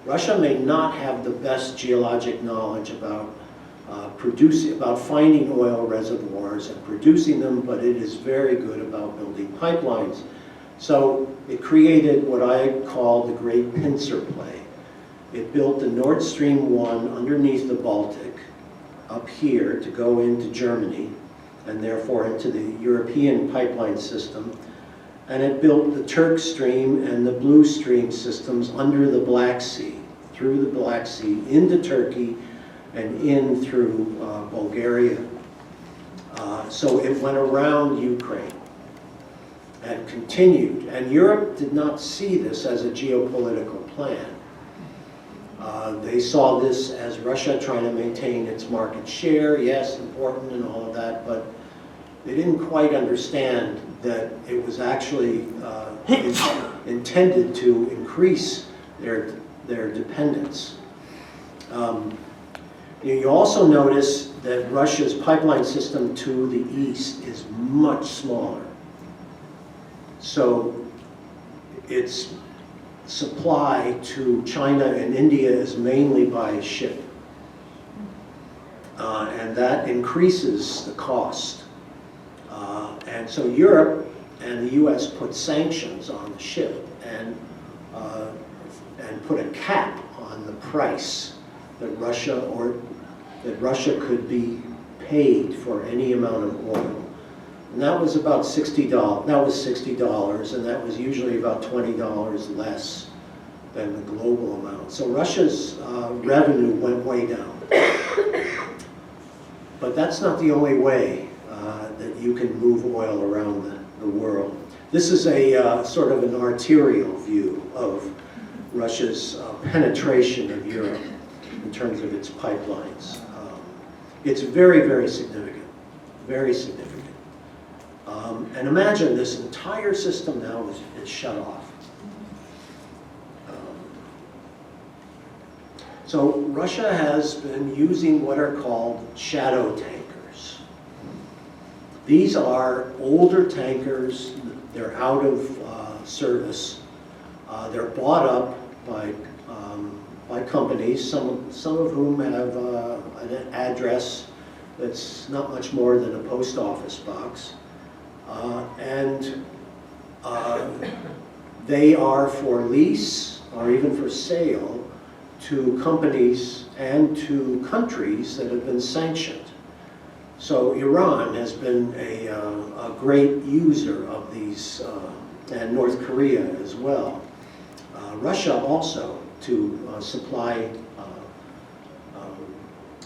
Speaker 1: Russia may not have the best geologic knowledge about finding oil reservoirs and producing them, but it is very good about building pipelines. So it created what I call the Great Pincer Play. It built the Nord Stream 1 underneath the Baltic, up here, to go into Germany, and therefore into the European pipeline system. And it built the Turk Stream and the Blue Stream systems under the Black Sea, through the Black Sea, into Turkey, and in through Bulgaria. So it went around Ukraine and continued. And Europe did not see this as a geopolitical plan. They saw this as Russia trying to maintain its market share, yes, important and all of that, but they didn't quite understand that it was actually intended to increase their dependence. You also notice that Russia's pipeline system to the east is much smaller. So its supply to China and India is mainly by ship. And that increases the cost. And so Europe and the US put sanctions on the ship and put a cap on the price that Russia could be paid for any amount of oil. And that was about $60. That was $60, and that was usually about $20 less than the global amount. So Russia's revenue went way down. But that's not the only way that you can move oil around the world. This is a sort of an arterial view of Russia's penetration of Europe in terms of its pipelines. It's very, very significant, very significant. And imagine this entire system now is shut off. So Russia has been using what are called shadow tankers. These are older tankers. They're out of service. They're bought up by companies, some of whom have an address that's not much more than a post office box. And they are for lease or even for sale to companies and to countries that have been sanctioned. So Iran has been a great user of these, and North Korea as well. Russia also, to supply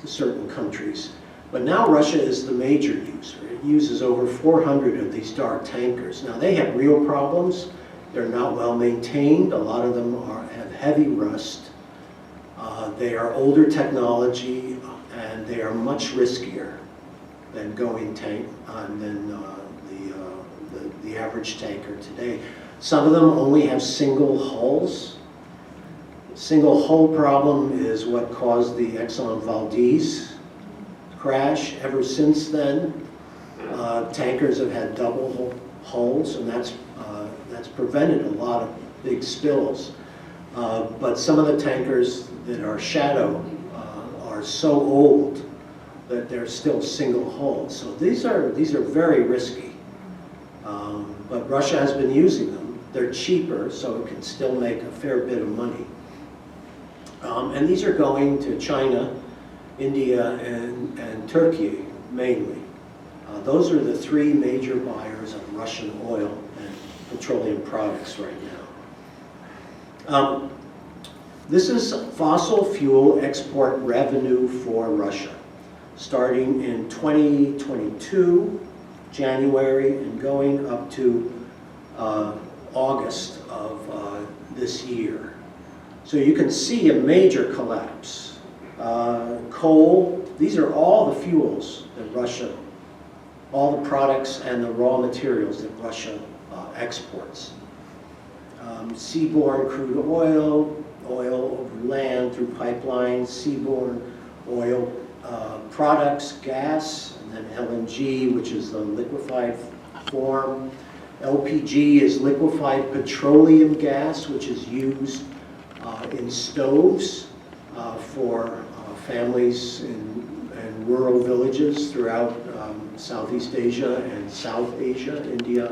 Speaker 1: certain countries. But now Russia is the major user. It uses over 400 of these dark tankers. Now they have real problems. They're not well maintained. A lot of them have heavy rust. They are older technology, and they are much riskier than the average tanker today. Some of them only have single hulls. Single hull problem is what caused the Exxon Valdez crash. Ever since then, tankers have had double hulls, and that's prevented a lot of big spills. But some of the tankers that are shadow are so old that they're still single hulled. So these are very risky. But Russia has been using them. They're cheaper, so it can still make a fair bit of money. And these are going to China, India, and Turkey mainly. Those are the three major buyers of Russian oil and petroleum products right now. This is fossil fuel export revenue for Russia, starting in 2022, January, and going up to August of this year. So you can see a major collapse. Coal, these are all the fuels that Russia, all the products and the raw materials that Russia exports. Seaborne crude oil, oil over land through pipelines, seaborne oil products, gas, and then LNG, which is the liquefied form. LPG is liquefied petroleum gas, which is used in stoves for families in rural villages throughout Southeast Asia and South Asia, India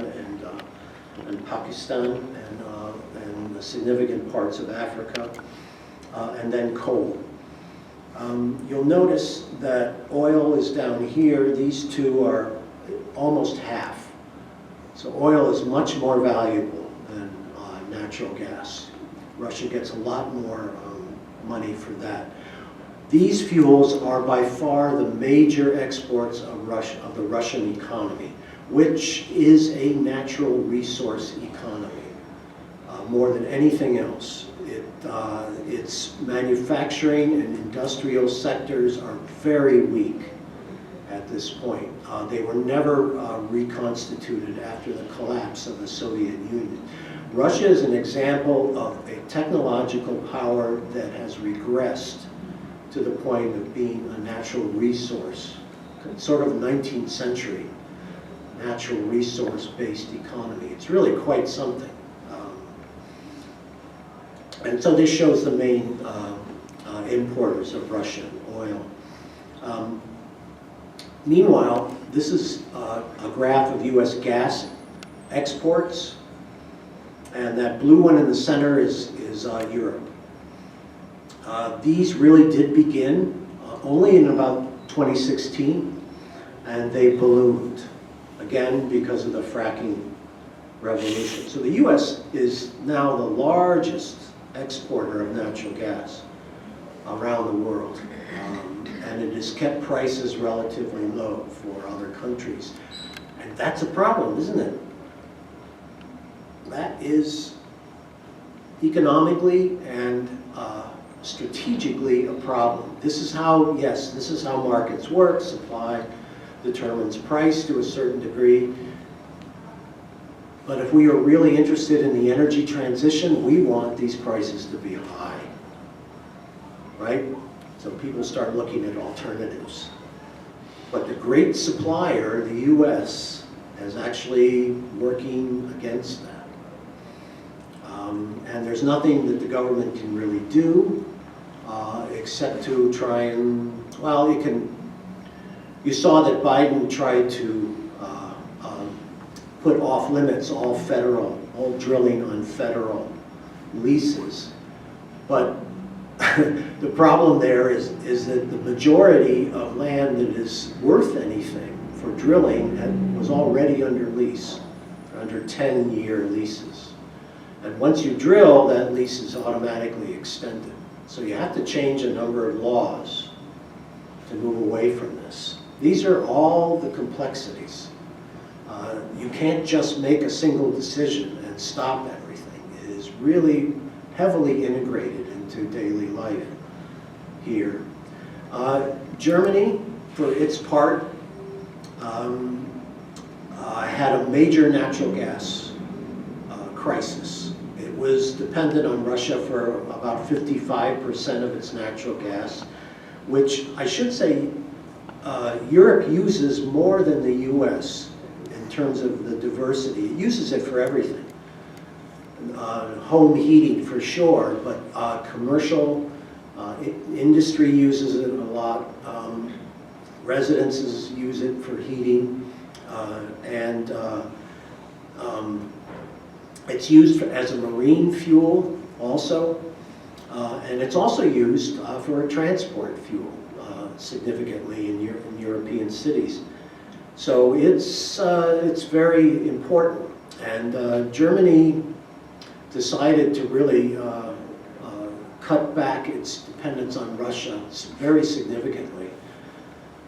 Speaker 1: and Pakistan, and significant parts of Africa, and then coal. You'll notice that oil is down here. These two are almost half. So oil is much more valuable than natural gas. Russia gets a lot more money for that. These fuels are by far the major exports of the Russian economy, which is a natural resource economy more than anything else. Its manufacturing and industrial sectors are very weak at this point. They were never reconstituted after the collapse of the Soviet Union. Russia is an example of a technological power that has regressed to the point of being a natural resource, sort of 19th century natural resource-based economy. It's really quite something. And so this shows the main importers of Russian oil. Meanwhile, this is a graph of US gas exports, and that blue one in the center is Europe. These really did begin only in about 2016, and they ballooned, again because of the fracking revolution. So the US is now the largest exporter of natural gas around the world, and it has kept prices relatively low for other countries. And that's a problem, isn't it? That is economically and strategically a problem. This is how markets work. Supply determines price to a certain degree. But if we are really interested in the energy transition, we want these prices to be high, right? So people start looking at alternatives. But the great supplier, the US, is actually working against that. And there's nothing that the government can really do except to try and, well, you saw that Biden tried to put off limits all drilling on federal leases. But the problem there is that the majority of land that is worth anything for drilling was already under lease, under 10-year leases. And once you drill, that lease is automatically extended. So you have to change a number of laws to move away from this. These are all the complexities. You can't just make a single decision and stop everything. It is really heavily integrated into daily life here. Germany, for its part, had a major natural gas crisis. It was dependent on Russia for about 55% of its natural gas, which I should say Europe uses more than the US in terms of the diversity. It uses it for everything. Home heating for sure, but commercial, industry uses it a lot. Residences use it for heating, and it's used as a marine fuel also, and it's also used for a transport fuel significantly in European cities. So it's very important, and Germany decided to really cut back its dependence on Russia very significantly.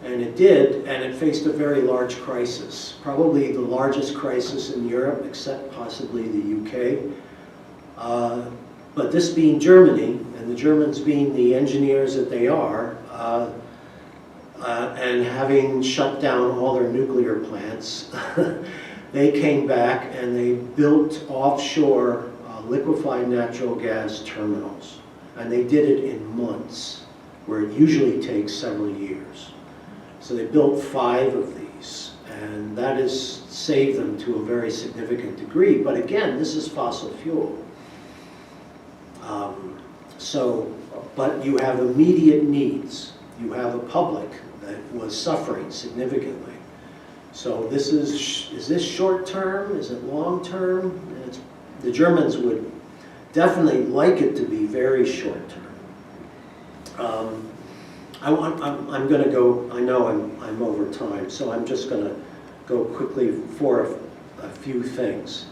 Speaker 1: And it did, and it faced a very large crisis, probably the largest crisis in Europe, except possibly the UK. But this being Germany, and the Germans being the engineers that they are, and having shut down all their nuclear plants, they came back and they built offshore liquefied natural gas terminals. And they did it in months, where it usually takes several years. So they built 5 of these, and that has saved them to a very significant degree. But again, this is fossil fuel. But you have immediate needs. You have a public that was suffering significantly. So this is this short term? Is it long term? The Germans would definitely like it to be very short term. I'm going to go, I know I'm over time, so I'm just going to go quickly for a few things.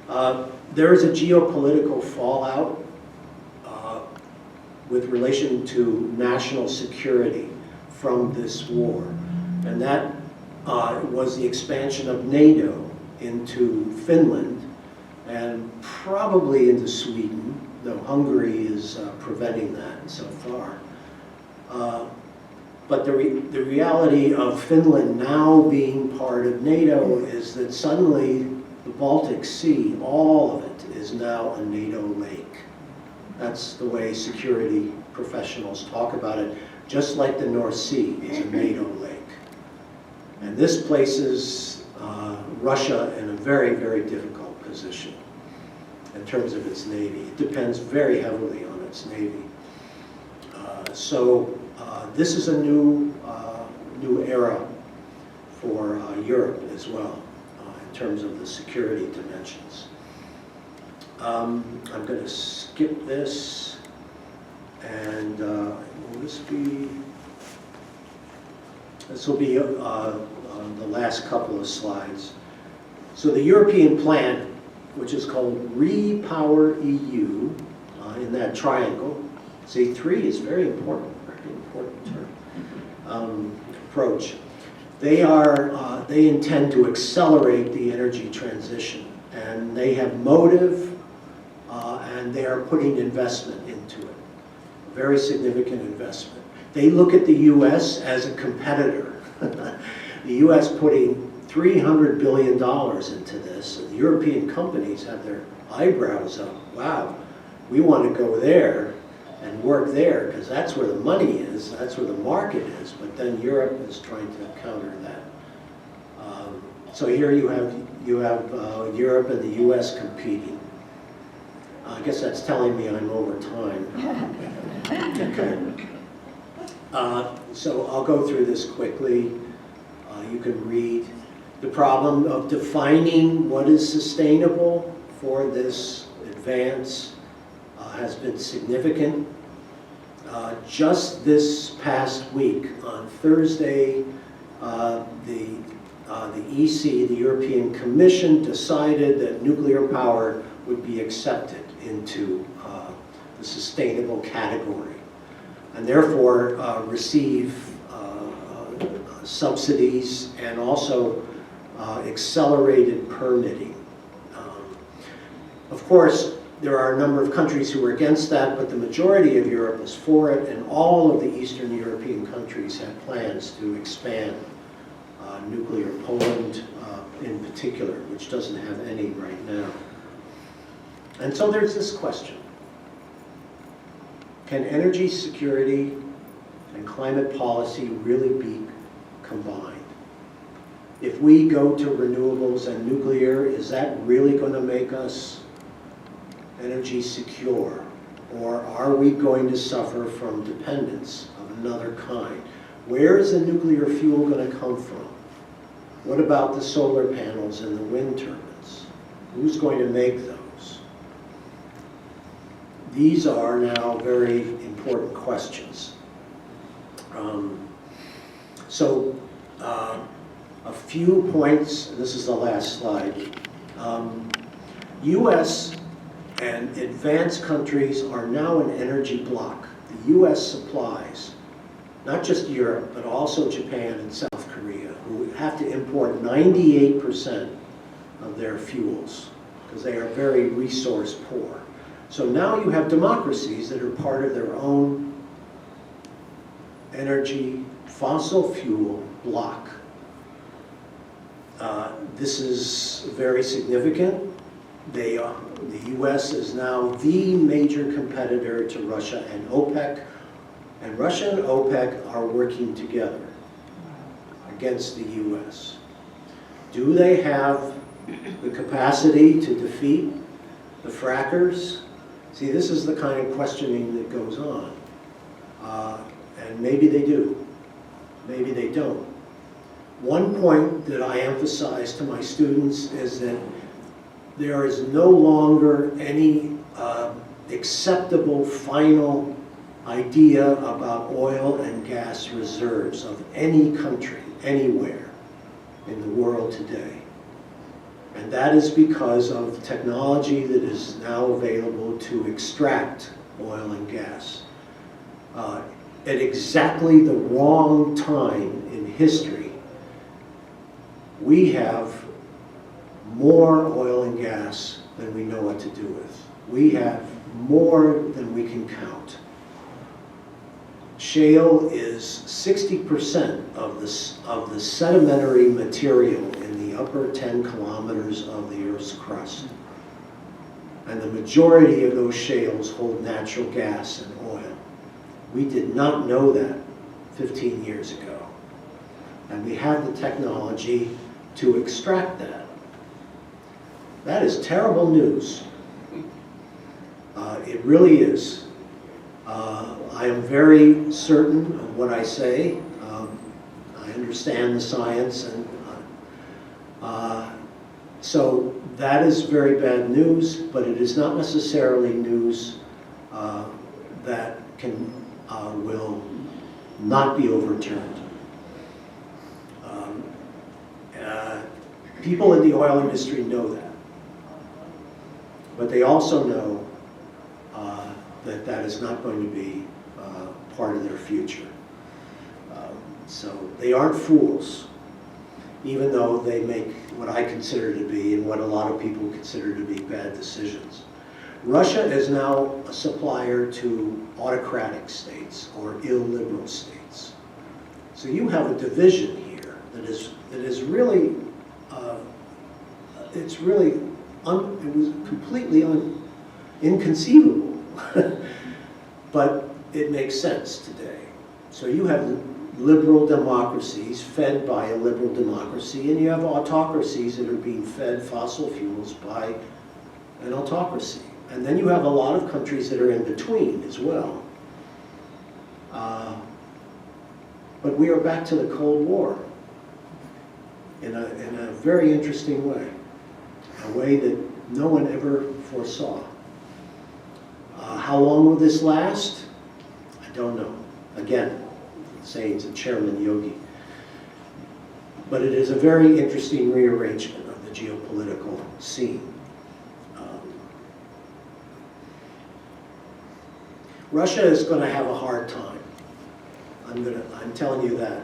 Speaker 1: There is a geopolitical fallout with relation to national security from this war, and that was the expansion of NATO into Finland and probably into Sweden, though Hungary is preventing that so far. But the reality of Finland now being part of NATO is that suddenly the Baltic Sea, all of it, is now a NATO lake. That's the way security professionals talk about it, just like the North Sea is a NATO lake. And this places Russia in a very, very difficult position in terms of its navy. It depends very heavily on its navy. So this is a new era for Europe as well in terms of the security dimensions. I'm going to skip this, and this will be the last couple of slides. So the European plan, which is called Repower EU, in that triangle. See, 3 is very important term, approach. They intend to accelerate the energy transition, and they have motive, and they are putting investment into it, very significant investment. They look at the US as a competitor. The US putting $300 billion into this, and the European companies have their eyebrows up. Wow, we want to go there. and work there, because that's where the money is, that's where the market is, but then Europe is trying to counter that. So here you have Europe and the US competing. I guess that's telling me I'm over time. Okay. So I'll go through this quickly. You can read. The problem of defining what is sustainable for this advance has been significant. Just this past week, on Thursday, the EC, the European Commission, decided that nuclear power would be accepted into the sustainable category, and therefore receive subsidies and also accelerated permitting. Of course, there are a number of countries who are against that, but the majority of Europe is for it, and all of the Eastern European countries have plans to expand nuclear, Poland in particular, which doesn't have any right now. And so there's this question. Can energy security and climate policy really be combined? If we go to renewables and nuclear, is that really going to make us energy secure? Or are we going to suffer from dependence of another kind? Where is the nuclear fuel going to come from? What about the solar panels and the wind turbines? Who's going to make those? These are now very important questions. A few points, and this is the last slide. US and advanced countries are now an energy bloc. The US supplies, not just Europe, but also Japan and South Korea, who have to import 98% of their fuels because they are very resource poor. So now you have democracies that are part of their own energy, fossil fuel bloc. This is very significant. The US is now the major competitor to Russia and OPEC, and Russia and OPEC are working together against the US. Do they have the capacity to defeat the frackers? See, this is the kind of questioning that goes on. And maybe they do, maybe they don't. One point that I emphasize to my students is that there is no longer any acceptable final idea about oil and gas reserves of any country, anywhere in the world today. And that is because of technology that is now available to extract oil and gas. At exactly the wrong time in history, we have more oil and gas than we know what to do with. We have more than we can count. Shale is 60% of the sedimentary material in the upper 10 kilometers of the Earth's crust. And the majority of those shales hold natural gas and oil. We did not know that 15 years ago. And we have the technology to extract that. That is terrible news. It really is. I am very certain of what I say. I understand the science, and so that is very bad news, but it is not necessarily news that will not be overturned. People in the oil industry know that, but they also know that that is not going to be part of their future. So they aren't fools, even though they make what I consider to be, and what a lot of people consider to be, bad decisions. Russia is now a supplier to autocratic states or illiberal states. So you have a division here that is really, it was completely inconceivable. but it makes sense today. So you have liberal democracies fed by a liberal democracy, and you have autocracies that are being fed fossil fuels by an autocracy. And then you have a lot of countries that are in between as well. But we are back to the Cold War in a very interesting way, a way that no one ever foresaw. How long will this last? I don't know. Again, sayings of Chairman Yogi. But it is a very interesting rearrangement of the geopolitical scene. Russia is going to have a hard time. I'm telling you that.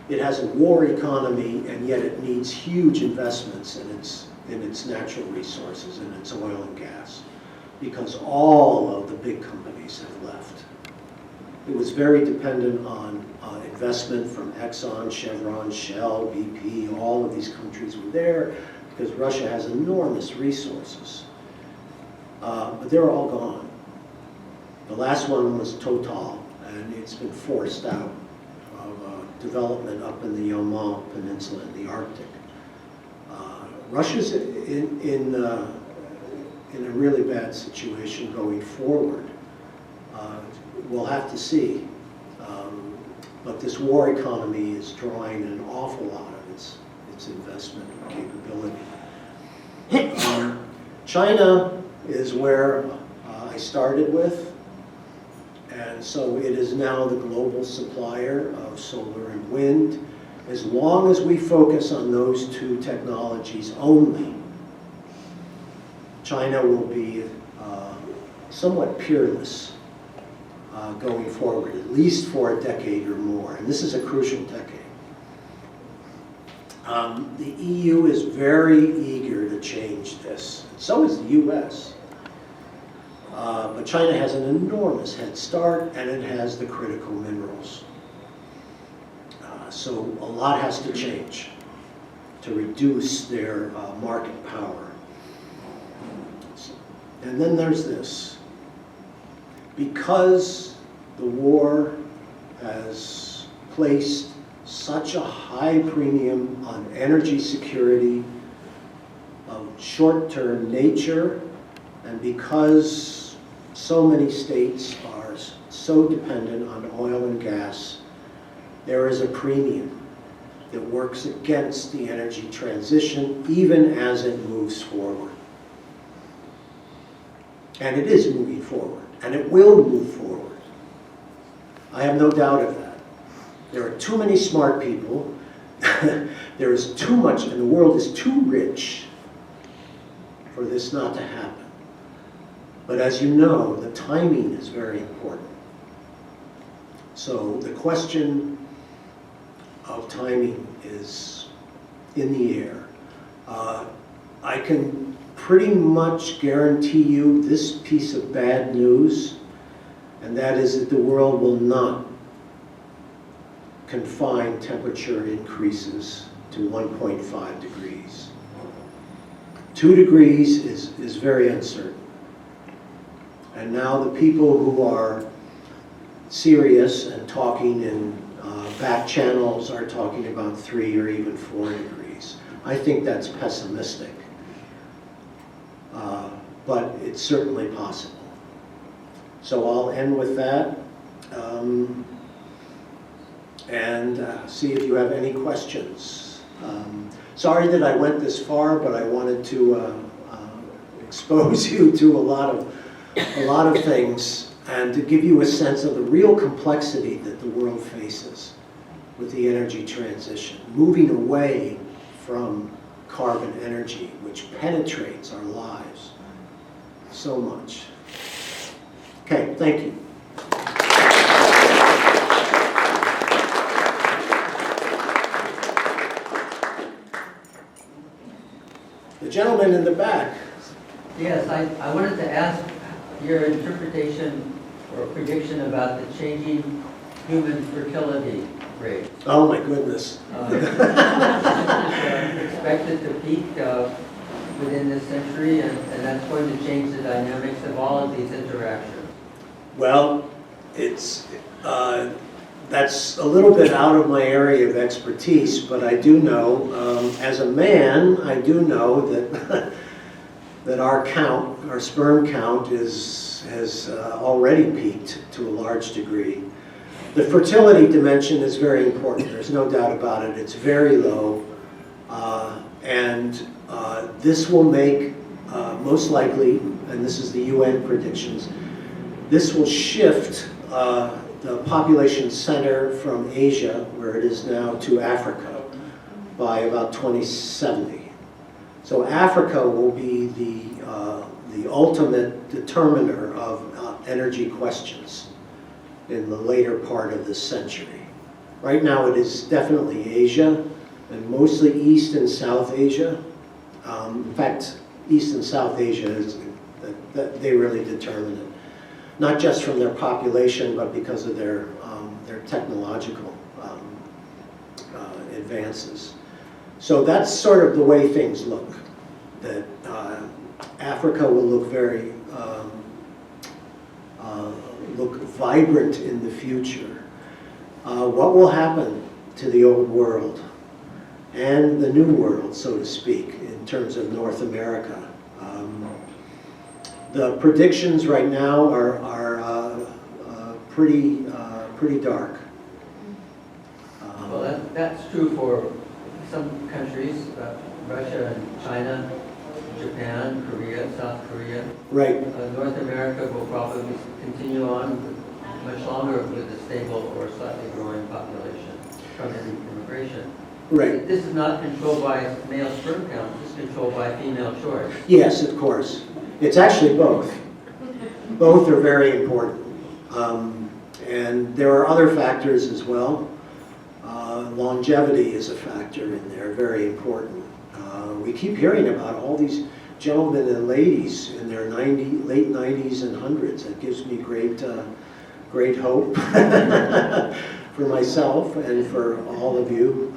Speaker 1: It has a war economy, and yet it needs huge investments in its natural resources, in its oil and gas, because all of the big companies have left. It was very dependent on investment from Exxon, Chevron, Shell, BP. All of these countries were there because Russia has enormous resources. But they're all gone. The last one was Total, and it's been forced out of development up in the Yamal Peninsula in the Arctic. Russia's in a really bad situation going forward. We'll have to see. But this war economy is drawing an awful lot of its investment capability. China is where I started with. And so it is now the global supplier of solar and wind. As long as we focus on those two technologies only, China will be somewhat peerless going forward, at least for a decade or more. And this is a crucial decade. The EU is very eager to change this. So is the US. But China has an enormous head start, and it has the critical minerals. So a lot has to change to reduce their market power. And then there's this. Because the war has placed such a high premium on energy security of short-term nature, and because so many states are so dependent on oil and gas, there is a premium that works against the energy transition even as it moves forward. And it is moving forward, and it will move forward. I have no doubt of that. There are too many smart people. There is too much, and the world is too rich for this not to happen. But as you know, the timing is very important. So the question of timing is in the air. I can pretty much guarantee you this piece of bad news, and that is that the world will not confine temperature increases to 1.5 degrees. 2 degrees is very uncertain. And now the people who are serious and talking in back channels are talking about 3 or even 4 degrees. I think that's pessimistic. But it's certainly possible. So I'll end with that and see if you have any questions. Sorry that I went this far, but I wanted to expose you to a lot of things and to give you a sense of the real complexity that the world faces with the energy transition, moving away from carbon energy, which penetrates our lives so much. Okay, thank you. The gentleman in the back.
Speaker 3: Yes, I wanted to ask your interpretation or prediction about the changing human fertility rate.
Speaker 1: Oh my goodness.
Speaker 3: Expected to peak within this century, and that's going to change the dynamics of all of these interactions.
Speaker 1: Well, it's, that's a little bit out of my area of expertise, but I do know, as a man, I do know that that our count, our sperm count has already peaked to a large degree. The fertility dimension is very important, there's no doubt about it. It's very low, and this will make, most likely, and this is the UN predictions, this will shift the population center from Asia, where it is now, to Africa by about 2070. So Africa will be the ultimate determiner of energy questions in the later part of this century. Right now it is definitely Asia, and mostly East and South Asia. In fact, East and South Asia, they really determine it. Not just from their population, but because of their technological advances. So that's sort of the way things look. That Africa will look very look vibrant in the future. What will happen to the old world and the new world, so to speak, in terms of North America? The predictions right now are pretty dark.
Speaker 3: Well, that's true for some countries, Russia and China, Japan, Korea, South Korea.
Speaker 1: Right.
Speaker 3: North America will probably continue on much longer with a stable or slightly growing population from immigration.
Speaker 1: Right.
Speaker 3: This is not controlled by male sperm count, this is controlled by female choice.
Speaker 1: Yes, of course. It's actually both. Both are very important. And there are other factors as well. Longevity is a factor in there, very important. We keep hearing about all these gentlemen and ladies in their late 90s and hundreds. It gives me great hope for myself and for all of you.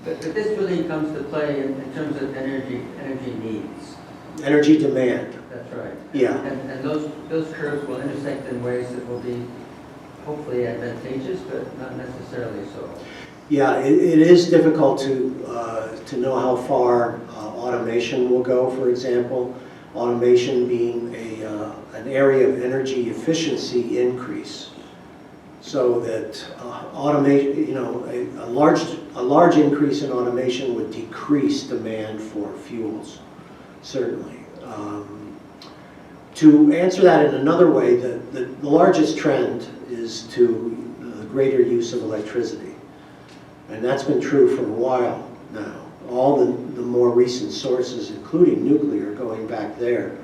Speaker 3: But this really comes to play in terms of energy needs.
Speaker 1: Energy demand.
Speaker 3: That's right.
Speaker 1: Yeah.
Speaker 3: And those curves will intersect in ways that will be hopefully advantageous, but not necessarily so.
Speaker 1: Yeah, it is difficult to know how far automation will go, for example. Automation being an area of energy efficiency increase. So that automation, you know, a large increase in automation would decrease demand for fuels, certainly. To answer that in another way, the largest trend is to greater use of electricity. And that's been true for a while now. All the more recent sources, including nuclear, going back there,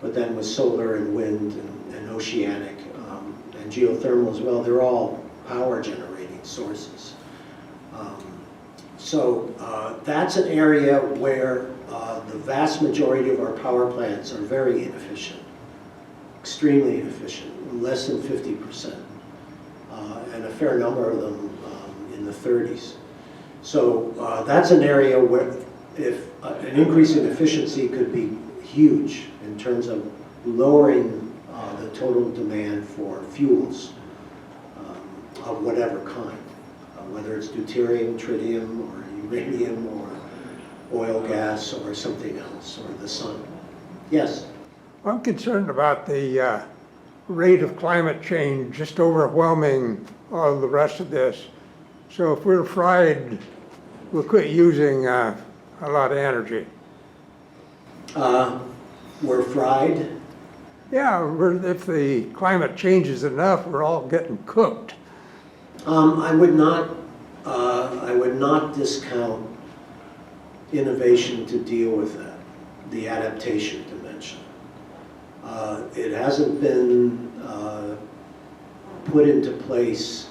Speaker 1: but then with solar and wind and oceanic and geothermal as well, they're all power generating sources. So that's an area where the vast majority of our power plants are very inefficient, extremely inefficient, less than 50%, and a fair number of them in the 30s. So that's an area where if an increase in efficiency could be huge in terms of lowering the total demand for fuels of whatever kind, whether it's deuterium, tritium, or uranium, or oil, gas, or something else, or the sun. Yes?
Speaker 4: I'm concerned about the rate of climate change just overwhelming all the rest of this. So if we're fried, we'll quit using a lot of energy.
Speaker 1: We're fried.
Speaker 4: Yeah, if the climate changes enough, we're all getting cooked.
Speaker 1: I would not discount innovation to deal with that, the adaptation dimension. It hasn't been put into place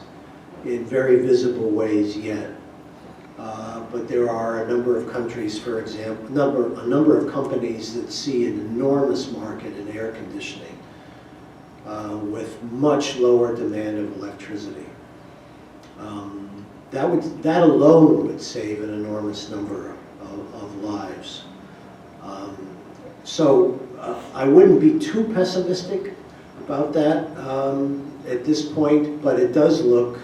Speaker 1: in very visible ways yet. But there are a number of countries, for example, a number of companies that see an enormous market in air conditioning with much lower demand of electricity. That alone would save an enormous number of lives. So I wouldn't be too pessimistic, about that at this point, but it does look,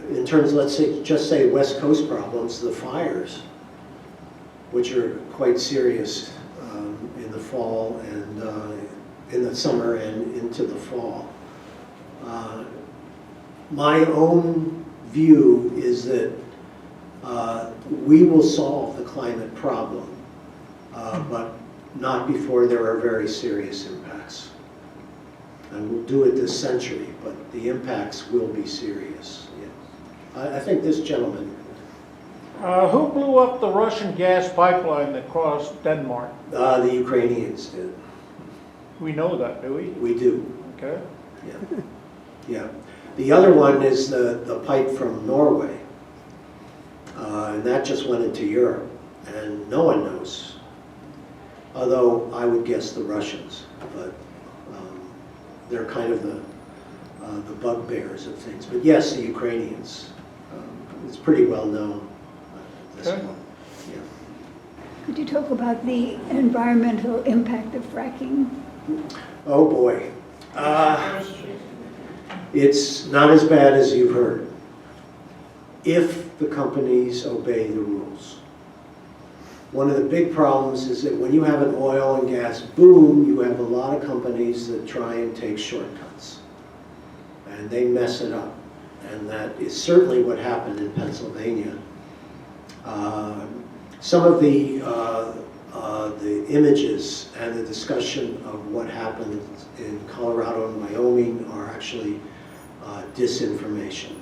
Speaker 1: in terms, let's say, just say West Coast problems, the fires, which are quite serious in the fall and in the summer and into the fall. My own view is that we will solve the climate problem, but not before there are very serious impacts. And we'll do it this century, but the impacts will be serious. Yeah. I think this gentleman,
Speaker 5: Who blew up the Russian gas pipeline that crossed Denmark?
Speaker 1: the Ukrainians did.
Speaker 5: We know that, do we?
Speaker 1: We do.
Speaker 5: Okay.
Speaker 1: Yeah. Yeah. The other one is the pipe from Norway. And that just went into Europe. And no one knows. Although I would guess the Russians. But they're kind of the bugbears of things. But yes, the Ukrainians. It's pretty well known at this
Speaker 5: Okay.
Speaker 1: point. Yeah.
Speaker 2: Could you talk about the environmental impact of fracking?
Speaker 1: Oh boy. It's not as bad as you've heard, if the companies obey the rules. One of the big problems is that when you have an oil and gas boom, you have a lot of companies that try and take shortcuts. And they mess it up. And that is certainly what happened in Pennsylvania. Some of the images and the discussion of what happened in Colorado and Wyoming are actually disinformation.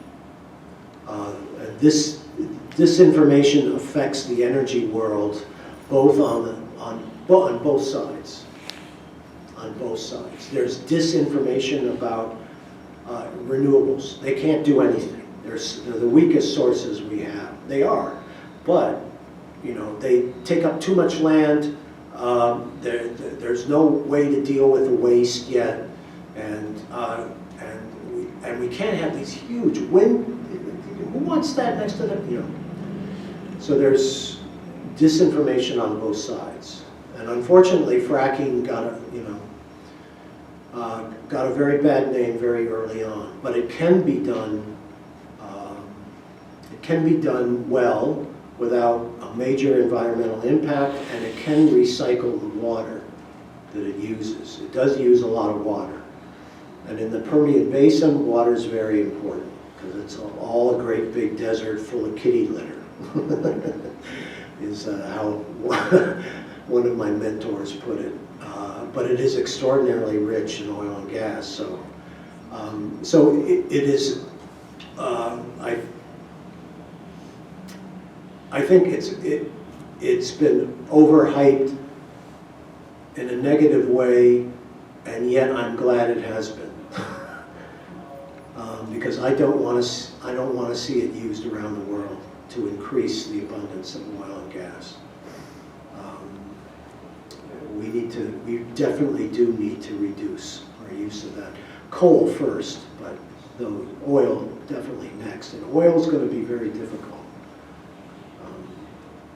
Speaker 1: And this disinformation affects the energy world both on both sides. On both sides. There's disinformation about renewables. They can't do anything. They're the weakest sources we have. They are. But, you know, they take up too much land. There's no way to deal with the waste yet. And we can't have these huge wind. Who wants that next to the, you know? So there's disinformation on both sides. And unfortunately, fracking got a very bad name very early on. But it can be done. It can be done well without a major environmental impact, and it can recycle the water that it uses. It does use a lot of water. And in the Permian Basin, water is very important because it's all a great big desert full of kitty litter, is how one of my mentors put it. But it is extraordinarily rich in oil and gas. So, it is. I think it's been overhyped in a negative way, and yet I'm glad it has been, because I don't want to see it used around the world to increase the abundance of oil and gas. We definitely do need to reduce our use of that. Coal first, but the oil definitely next. And oil is going to be very difficult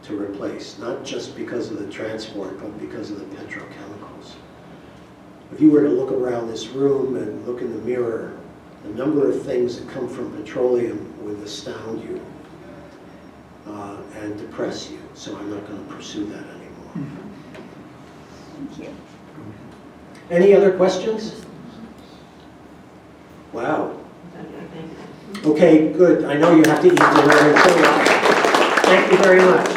Speaker 1: to replace, not just because of the transport, but because of the petrochemicals. If you were to look around this room and look in the mirror, the number of things that come from petroleum would astound you and depress you. So I'm not going to pursue that anymore.
Speaker 2: Thank you.
Speaker 1: Any other questions? Wow. Okay, good. I know you have to eat dinner. Thank you very much.